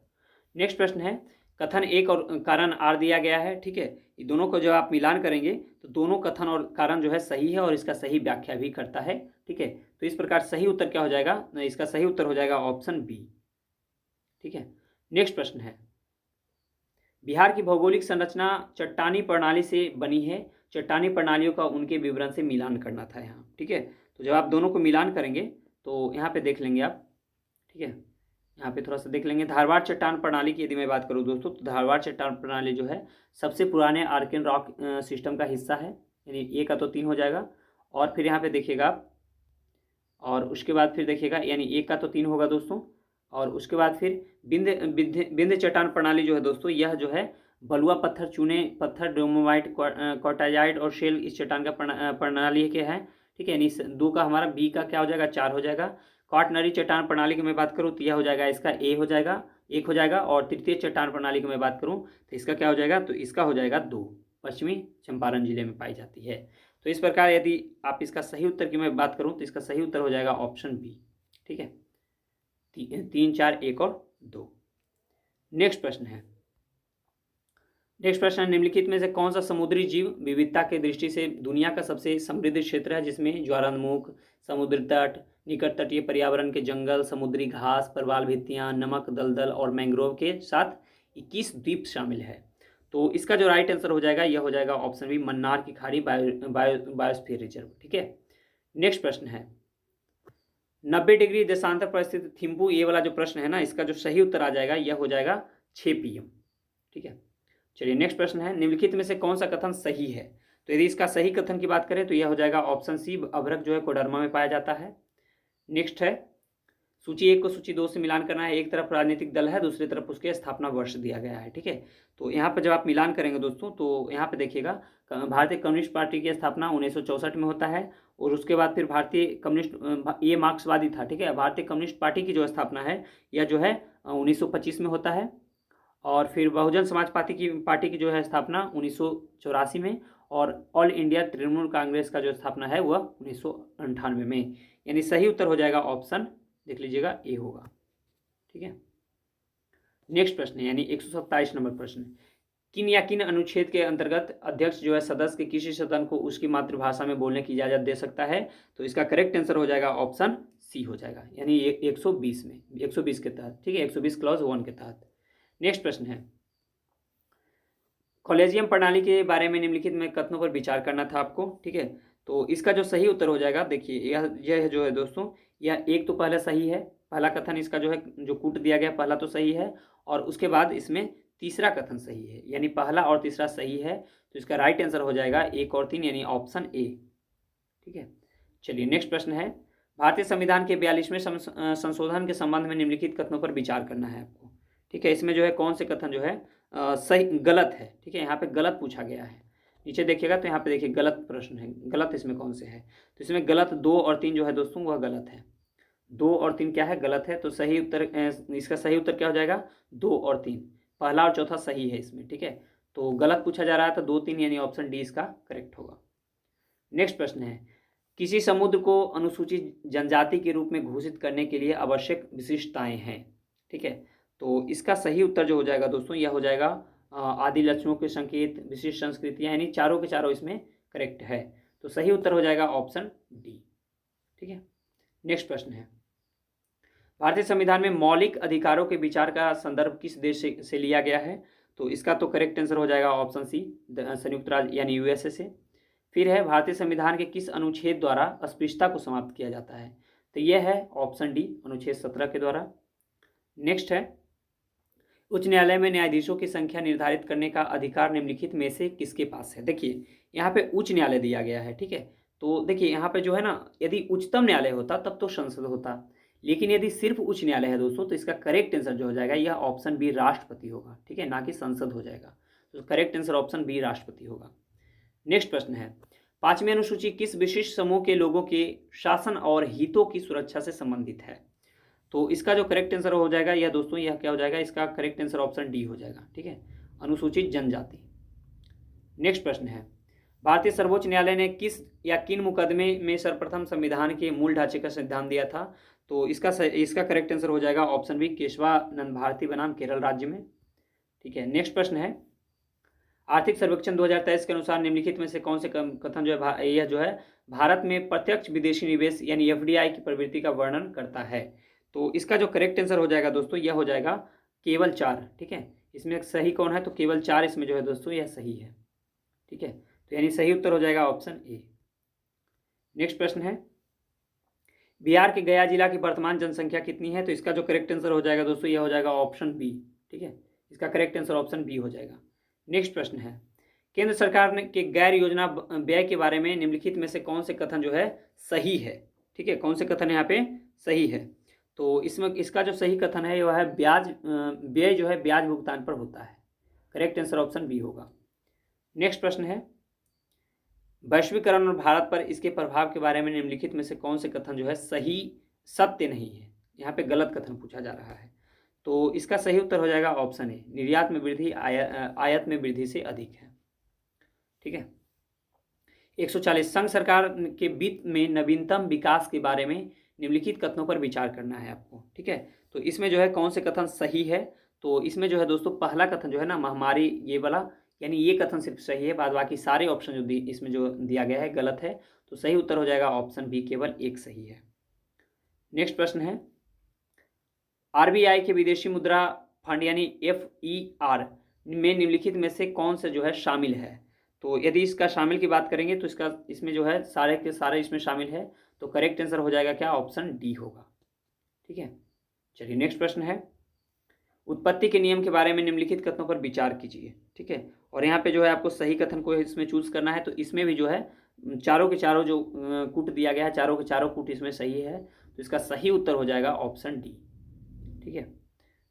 नेक्स्ट प्रश्न है कथन 1 और कारण आर दिया गया है। ठीक है, ये दोनों को जब आप मिलान करेंगे तो दोनों कथन और कारण जो है सही है और इसका सही व्याख्या भी करता है। ठीक है, तो इस प्रकार सही उत्तर क्या हो जाएगा? इसका सही उत्तर हो जाएगा ऑप्शन बी। ठीक है, नेक्स्ट प्रश्न है बिहार की भौगोलिक संरचना चट्टानी प्रणाली से बनी है। चट्टानी प्रणालियों का उनके विवरण से मिलान करना था यहाँ। ठीक है, तो जब आप दोनों को मिलान करेंगे तो यहाँ पे देख लेंगे आप। ठीक है, यहाँ पे थोड़ा सा देख लेंगे धारवाड़ चट्टान प्रणाली की यदि मैं बात करूँ दोस्तों, तो धारवाड़ चट्टान प्रणाली जो है सबसे पुराने आर्कियन रॉक सिस्टम का हिस्सा है, यानी ए का तो 3 हो जाएगा। और फिर यहाँ पे देखिएगा आप, और उसके बाद फिर देखिएगा यानी 1 का तो 3 होगा दोस्तों। और उसके बाद फिर बिंद चट्टान प्रणाली जो है दोस्तों, यह जो है बलुआ पत्थर, चूने पत्थर, डोमोमाइट, क्वार्टाजाइट और शेल इस चट्टान का प्रणाली के है। ठीक है, यानी 2 का हमारा, बी का क्या हो जाएगा? 4 हो जाएगा। क्वाटनरी चट्टान प्रणाली की मैं बात करूँ तो यह हो जाएगा इसका ए हो जाएगा, 1 हो जाएगा। और तृतीय चट्टान प्रणाली की मैं बात करूँ तो इसका क्या हो जाएगा? तो इसका हो जाएगा 2, पश्चिमी चंपारण जिले में पाई जाती है। तो इस प्रकार यदि आप इसका सही उत्तर की मैं बात करूँ तो इसका सही उत्तर हो जाएगा ऑप्शन बी। ठीक है, 3, 4, 1 और 2। नेक्स्ट प्रश्न है निम्नलिखित में से कौन सा समुद्री जीव विविधता के दृष्टि से दुनिया का सबसे समृद्ध क्षेत्र है, जिसमें ज्वालामुख, समुद्र तट, निकट तटीय पर्यावरण के जंगल, समुद्री घास, प्रवाल भित्तियां, नमक दलदल और मैंग्रोव के साथ 21 द्वीप शामिल है? तो इसका जो राइट आंसर हो जाएगा यह हो जाएगा ऑप्शन बी मन्नार की खाड़ी बायोस्फीयर रिजर्व। ठीक है, नेक्स्ट प्रश्न है 90 डिग्री देशांतर पर स्थित थिम्पू, ये वाला जो प्रश्न है ना, इसका जो सही उत्तर आ जाएगा यह हो जाएगा 6 PM। ठीक है, चलिए नेक्स्ट प्रश्न है, निम्नलिखित में से कौन सा कथन सही है? तो यदि इसका सही कथन की बात करें तो यह हो जाएगा ऑप्शन सी, अभ्रक जो है कोडरमा में पाया जाता है। नेक्स्ट है, सूची 1 को सूची 2 से मिलान करना है। एक तरफ राजनीतिक दल है, दूसरी तरफ उसके स्थापना वर्ष दिया गया है, ठीक है। तो यहाँ पर जब आप मिलान करेंगे दोस्तों तो यहाँ पे देखिएगा भारतीय कम्युनिस्ट पार्टी की स्थापना 1964 में होता है, और उसके बाद फिर भारतीय कम्युनिस्ट, ये मार्क्सवादी था, ठीक है। भारतीय कम्युनिस्ट पार्टी की जो स्थापना है यह जो है 1925 में होता है, और फिर बहुजन समाज पार्टी की जो है स्थापना 1984 में, और ऑल इंडिया तृणमूल कांग्रेस का जो स्थापना है वह 1998 में। यानी सही उत्तर हो जाएगा ऑप्शन, देख लीजिएगा, ए होगा, ठीक है। नेक्स्ट प्रश्न है, यानी 127 नंबर प्रश्न, किन या किन अनुच्छेद के अंतर्गत अध्यक्ष जो है सदस्य के किसी सदन को उसकी मातृभाषा में बोलने की इजाजत दे सकता है? तो इसका करेक्ट आंसर हो जाएगा ऑप्शन सी हो जाएगा, यानी 120 में, 120 के तहत, ठीक है, 120 क्लॉज 1 के तहत। नेक्स्ट प्रश्न है, कॉलेजियम प्रणाली के बारे में निम्नलिखित में कथनों पर विचार करना था आपको, ठीक है। तो इसका जो सही उत्तर हो जाएगा, देखिए यह जो है दोस्तों, यह एक तो पहला सही है, पहला कथन इसका जो है जो कूट दिया गया पहला तो सही है, और उसके बाद इसमें तीसरा कथन सही है, यानी पहला और तीसरा सही है। तो इसका राइट आंसर हो जाएगा 1 और 3, यानी ऑप्शन ए, ठीक है। चलिए नेक्स्ट प्रश्न है, भारतीय संविधान के 42वें संशोधन के संबंध में निम्नलिखित कथनों पर विचार करना है आपको, ठीक है। इसमें जो है कौन से कथन जो है सही गलत है, ठीक है। यहाँ पे गलत पूछा गया है, नीचे देखिएगा तो यहाँ पे देखिए गलत प्रश्न है, गलत इसमें कौन से है? तो इसमें गलत 2 और 3 जो है दोस्तों वह गलत है। 2 और 3 क्या है? गलत है। तो सही उत्तर, इसका सही उत्तर क्या हो जाएगा? 2 और 3, पहला और चौथा सही है इसमें, ठीक है। तो गलत पूछा जा रहा है तो 2, 3 यानी ऑप्शन डी इसका करेक्ट होगा। नेक्स्ट प्रश्न है, किसी समुद्र को अनुसूचित जनजाति के रूप में घोषित करने के लिए आवश्यक विशिष्टताएं हैं, ठीक है। तो इसका सही उत्तर जो हो जाएगा दोस्तों यह हो जाएगा आदि लक्षणों के संकेत, विशिष्ट संस्कृतियां, यानी चारों के चारों इसमें करेक्ट है। तो सही उत्तर हो जाएगा ऑप्शन डी, ठीक है। नेक्स्ट प्रश्न है, भारतीय संविधान में मौलिक अधिकारों के विचार का संदर्भ किस देश से लिया गया है? तो इसका तो करेक्ट आंसर हो जाएगा ऑप्शन सी, संयुक्त राज्य यानी यूएसए से। फिर है, भारतीय संविधान के किस अनुच्छेद द्वारा अस्पृश्यता को समाप्त किया जाता है? तो यह है ऑप्शन डी, अनुच्छेद 17 के द्वारा। नेक्स्ट है, उच्च न्यायालय में न्यायाधीशों की संख्या निर्धारित करने का अधिकार निम्नलिखित में से किसके पास है? देखिए यहाँ पे उच्च न्यायालय दिया गया है, ठीक है। तो देखिए यहाँ पे जो है ना, यदि उच्चतम न्यायालय होता तब तो संसद होता, लेकिन यदि सिर्फ उच्च न्यायालय है दोस्तों तो इसका करेक्ट आंसर जो हो जाएगा यह ऑप्शन बी, राष्ट्रपति होगा, ठीक है, ना कि संसद हो जाएगा। तो करेक्ट आंसर ऑप्शन बी, राष्ट्रपति होगा। नेक्स्ट प्रश्न है, 5वीं अनुसूची किस विशिष्ट समूह के लोगों के शासन और हितों की सुरक्षा से संबंधित है? तो इसका जो करेक्ट आंसर हो जाएगा यह दोस्तों, यह क्या हो जाएगा? इसका करेक्ट आंसर ऑप्शन डी हो जाएगा, ठीक है, अनुसूचित जनजाति। नेक्स्ट प्रश्न है, भारतीय सर्वोच्च न्यायालय ने किस या किन मुकदमे में सर्वप्रथम संविधान के मूल ढांचे का सिद्धांत दिया था? तो इसका करेक्ट आंसर हो जाएगा ऑप्शन बी, केशवानंद भारती बनाम केरल राज्य में, ठीक है। नेक्स्ट प्रश्न है, आर्थिक सर्वेक्षण 2023 के अनुसार निम्नलिखित में से कौन से कथन जो है यह जो है भारत में प्रत्यक्ष विदेशी निवेश यानी एफडीआई की प्रवृत्ति का वर्णन करता है? तो इसका जो करेक्ट आंसर हो जाएगा दोस्तों यह हो जाएगा केवल 4, ठीक है। इसमें सही कौन है? तो केवल 4 इसमें जो है दोस्तों यह सही है, ठीक है। तो यानी सही उत्तर हो जाएगा ऑप्शन ए। नेक्स्ट प्रश्न है, बिहार के गया जिला की वर्तमान जनसंख्या कितनी है? तो इसका जो करेक्ट आंसर हो जाएगा दोस्तों यह हो जाएगा ऑप्शन बी, ठीक है, इसका करेक्ट आंसर ऑप्शन बी हो जाएगा। नेक्स्ट प्रश्न है, केंद्र सरकार ने के गैर योजना व्यय के बारे में निम्नलिखित में से कौन से कथन जो है सही है? ठीक है, कौन से कथन यहाँ पे सही है? तो इसमें इसका जो सही कथन है वह है ब्याज, व्यय जो है ब्याज भुगतान पर होता है। करेक्ट आंसर ऑप्शन बी होगा। नेक्स्ट प्रश्न है, वैश्वीकरण और भारत पर इसके प्रभाव के बारे में निम्नलिखित में से कौन से कथन जो है सही सत्य नहीं है? यहाँ पे गलत कथन पूछा जा रहा है। तो इसका सही उत्तर हो जाएगा ऑप्शन ए, निर्यात में वृद्धि आयात में वृद्धि से अधिक है, ठीक है। 140, संघ सरकार के वित्त में नवीनतम विकास के बारे में निम्नलिखित कथनों पर विचार करना है आपको, ठीक है। तो इसमें जो है कौन से कथन सही है? तो इसमें जो है दोस्तों पहला कथन जो है ना, महामारी, ये वाला, यानी ये कथन सिर्फ सही है, बाद बाकी सारे ऑप्शन जो इसमें जो दिया गया है गलत है। तो सही उत्तर हो जाएगा ऑप्शन बी, केवल एक सही है। नेक्स्ट प्रश्न है, आरबीआई के विदेशी मुद्रा फंड यानी FER में निम्नलिखित में से कौन से जो है शामिल है? तो यदि इसका शामिल की बात करेंगे तो इसमें जो है सारे के सारे इसमें शामिल है। तो करेक्ट आंसर हो जाएगा क्या? ऑप्शन डी होगा, ठीक है। चलिए नेक्स्ट प्रश्न है, उत्पत्ति के नियम के बारे में निम्नलिखित कथनों पर विचार कीजिए। ठीक है, और यहाँ पे जो है आपको सही कथन को इसमें चूज करना है। तो इसमें भी जो है चारों के चारों जो कूट दिया गया है, चारों के चारों कूट इसमें सही है, तो इसका सही उत्तर हो जाएगा ऑप्शन डी। ठीक है,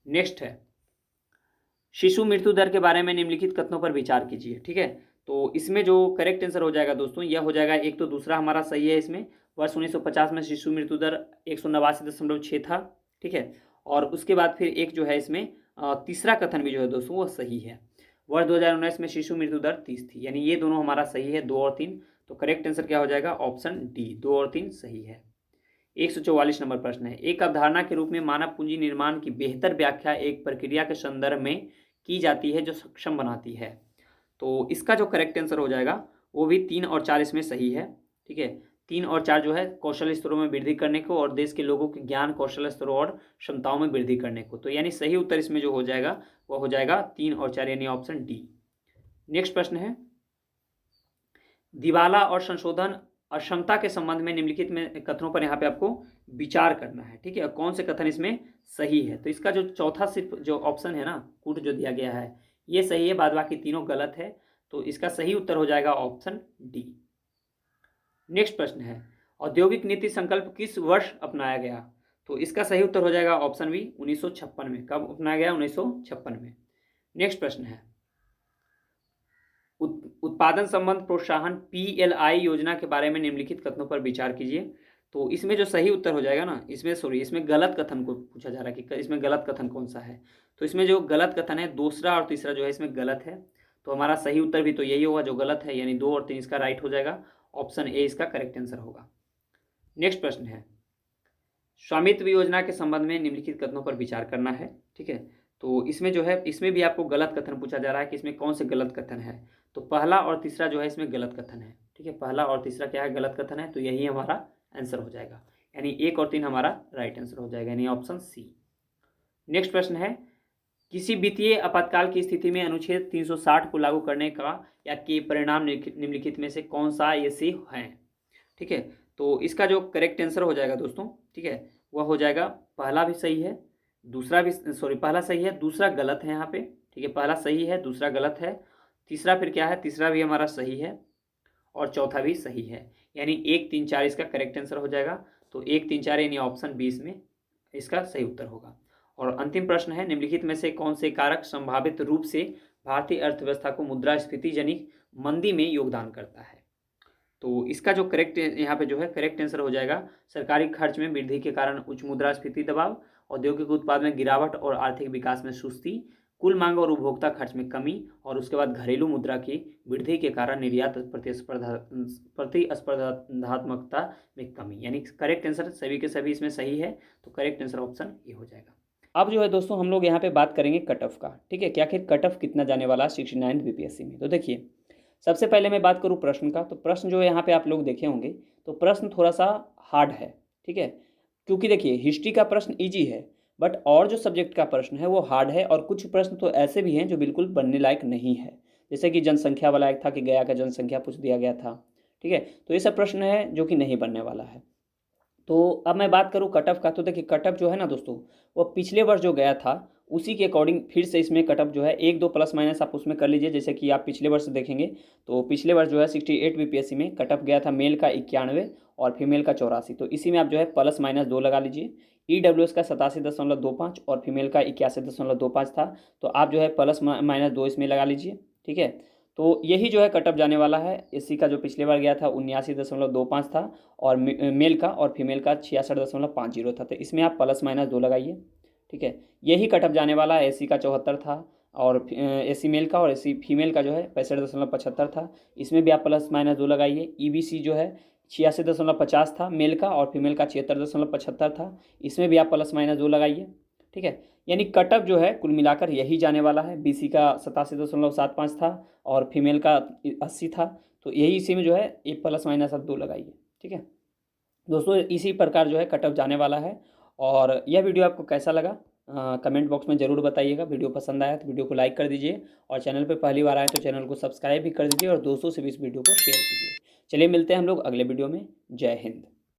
नेक्स्ट है शिशु मृत्यु दर के बारे में निम्नलिखित कथनों पर विचार कीजिए। ठीक है, तो इसमें जो करेक्ट आंसर हो जाएगा दोस्तों, यह हो जाएगा एक तो दूसरा हमारा सही है। इसमें वर्ष 1950 में शिशु मृत्यु दर 189.6 था। ठीक है, और उसके बाद फिर एक जो है इसमें तीसरा कथन भी जो है दोस्तों वो सही है। वर्ष 2019 में शिशु मृत्यु दर 30 थी, यानी ये दोनों हमारा सही है, 2 और 3। तो करेक्ट आंसर क्या हो जाएगा, ऑप्शन डी, 2 और 3 सही है। 144 नंबर प्रश्न है, एक अवधारणा के रूप में मानव पूंजी निर्माण की बेहतर व्याख्या एक प्रक्रिया के संदर्भ में की जाती है जो सक्षम बनाती है। तो इसका जो करेक्ट आंसर हो जाएगा वो भी 3 और 4 इसमें सही है। ठीक है, 3 और 4 जो है कौशल स्तरों में वृद्धि करने को और देश के लोगों के ज्ञान कौशल स्तरों और क्षमताओं में वृद्धि करने को। तो यानी सही उत्तर इसमें जो हो जाएगा वो हो जाएगा 3 और 4, यानी ऑप्शन डी। नेक्स्ट प्रश्न है, दिवाला और संशोधन अक्षमता के संबंध में निम्नलिखित में कथनों पर यहाँ पे आपको विचार करना है। ठीक है, कौन से कथन इसमें सही है। तो इसका जो चौथा सिर्फ जो ऑप्शन है ना, कूट जो दिया गया है, ये सही है, बाद बाकी तीनों गलत है। तो इसका सही उत्तर हो जाएगा ऑप्शन डी। नेक्स्ट प्रश्न है, औद्योगिक नीति संकल्प किस वर्ष अपनाया गया। तो इसका सही उत्तर हो जाएगा ऑप्शन बी, 1956 में। कब अपनाया गया, 1956 में। नेक्स्ट प्रश्न है, उत्पादन संबंध प्रोत्साहन PLI योजना के बारे में निम्नलिखित कथनों पर विचार कीजिए। तो इसमें जो सही उत्तर हो जाएगा ना, इसमें गलत कथन को पूछा जा रहा है कि इसमें गलत कथन कौन सा है। तो इसमें जो गलत कथन है, दूसरा और तीसरा जो है इसमें गलत है। तो हमारा सही उत्तर भी तो यही होगा जो गलत है, यानी 2 और 3 इसका राइट हो जाएगा, ऑप्शन ए इसका करेक्ट आंसर होगा। नेक्स्ट प्रश्न है, स्वामित्व योजना के संबंध में निम्नलिखित कथनों पर विचार करना है। ठीक है, तो इसमें जो है इसमें भी आपको गलत कथन पूछा जा रहा है कि इसमें कौन से गलत कथन है। तो पहला और तीसरा जो है इसमें गलत कथन है। ठीक है, पहला और तीसरा क्या है, गलत कथन है। तो यही हमारा आंसर हो जाएगा, यानी 1 और 3 हमारा राइट आंसर हो जाएगा, यानी ऑप्शन सी। नेक्स्ट प्रश्न है, किसी वित्तीय आपातकाल की स्थिति में अनुच्छेद 360 को लागू करने का या के परिणाम निम्नलिखित में से कौन सा ये से है। ठीक है, तो इसका जो करेक्ट आंसर हो जाएगा दोस्तों, ठीक है, वह हो जाएगा पहला भी सही है, दूसरा भी पहला सही है, दूसरा गलत है यहाँ पे। ठीक है, पहला सही है, दूसरा गलत है, तीसरा फिर क्या है, तीसरा भी हमारा सही है और चौथा भी सही है, यानी 1, 3, 4 इसका करेक्ट आंसर हो जाएगा। तो 1, 3, 4 यानी ऑप्शन 20 में इसका सही उत्तर होगा। और अंतिम प्रश्न है, निम्नलिखित में से कौन से कारक संभावित रूप से भारतीय अर्थव्यवस्था को मुद्रास्फीति जनित मंदी में योगदान करता है। तो इसका जो करेक्ट यहाँ पे जो है करेक्ट आंसर हो जाएगा, सरकारी खर्च में वृद्धि के कारण उच्च मुद्रास्फीति दबाव, औद्योगिक उत्पाद में गिरावट और आर्थिक विकास में सुस्ती, कुल मांग और उपभोक्ता खर्च में कमी, और उसके बाद घरेलू मुद्रा की वृद्धि के कारण निर्यात प्रतिस्पर्धात्मकता में कमी। यानी करेक्ट आंसर सभी के सभी इसमें सही है, तो करेक्ट आंसर ऑप्शन ए हो जाएगा। अब जो है दोस्तों हम लोग यहाँ पे बात करेंगे कट ऑफ का। ठीक है, कि आखिर कट ऑफ कितना जाने वाला 69 बीपीएससी में। तो देखिए, सबसे पहले मैं बात करूँ प्रश्न का, तो प्रश्न जो यहाँ पे आप लोग देखे होंगे, तो प्रश्न थोड़ा सा हार्ड है। ठीक है, क्योंकि देखिए हिस्ट्री का प्रश्न इजी है, बट और जो सब्जेक्ट का प्रश्न है वो हार्ड है, और कुछ प्रश्न तो ऐसे भी हैं जो बिल्कुल बनने लायक नहीं है। जैसे कि जनसंख्या वाला एक था कि गया का जनसंख्या पूछ दिया गया था। ठीक है, तो ये सब प्रश्न है जो कि नहीं बनने वाला है। तो अब मैं बात करूँ कट ऑफ का, तो देखिए कट ऑफ जो है ना दोस्तों, वो पिछले वर्ष जो गया था उसी के अकॉर्डिंग फिर से इसमें कट ऑफ जो है 1-2 प्लस माइनस आप उसमें कर लीजिए। जैसे कि आप पिछले वर्ष देखेंगे तो पिछले वर्ष जो है 68 बीपीएससी में कट ऑफ गया था, मेल का 91 और फीमेल का 84। तो इसी में आप जो है प्लस माइनस 2 लगा लीजिए। EWS का 87.25 और फीमेल का 81.25 था, तो आप जो है प्लस माइनस 2 इसमें लगा लीजिए। ठीक है, तो यही जो है कट ऑफ जाने वाला है। एससी का जो पिछले बार गया था 79.25 था, और मेल का और फीमेल का 66.50 था। तो इसमें आप प्लस माइनस 2 लगाइए। ठीक है, यही कट ऑफ जाने वाला है। एससी का 74 था, और एससी मेल का और एससी फीमेल का जो है 65.75 था। इसमें भी आप प्लस माइनस 2 लगाइए। EBC जो है 86.50 था मेल का, और फीमेल का 76.75 था। इसमें भी आप प्लस माइनस 2 लगाइए। ठीक है, यानी कट ऑफ जो है कुल मिलाकर यही जाने वाला है। BC का 87.75 था और फीमेल का 80 था। तो यही इसी में जो है ये प्लस माइनस आप 2 लगाइए। ठीक है दोस्तों, इसी प्रकार जो है कट ऑफ जाने वाला है। और यह वीडियो आपको कैसा लगा कमेंट बॉक्स में ज़रूर बताइएगा। वीडियो पसंद आया तो वीडियो को लाइक कर दीजिए, और चैनल पर पहली बार आए तो चैनल को सब्सक्राइब भी कर दीजिए, और दोस्तों से भी इस वीडियो को शेयर कीजिए। चलिए मिलते हैं हम लोग अगले वीडियो में। जय हिंद।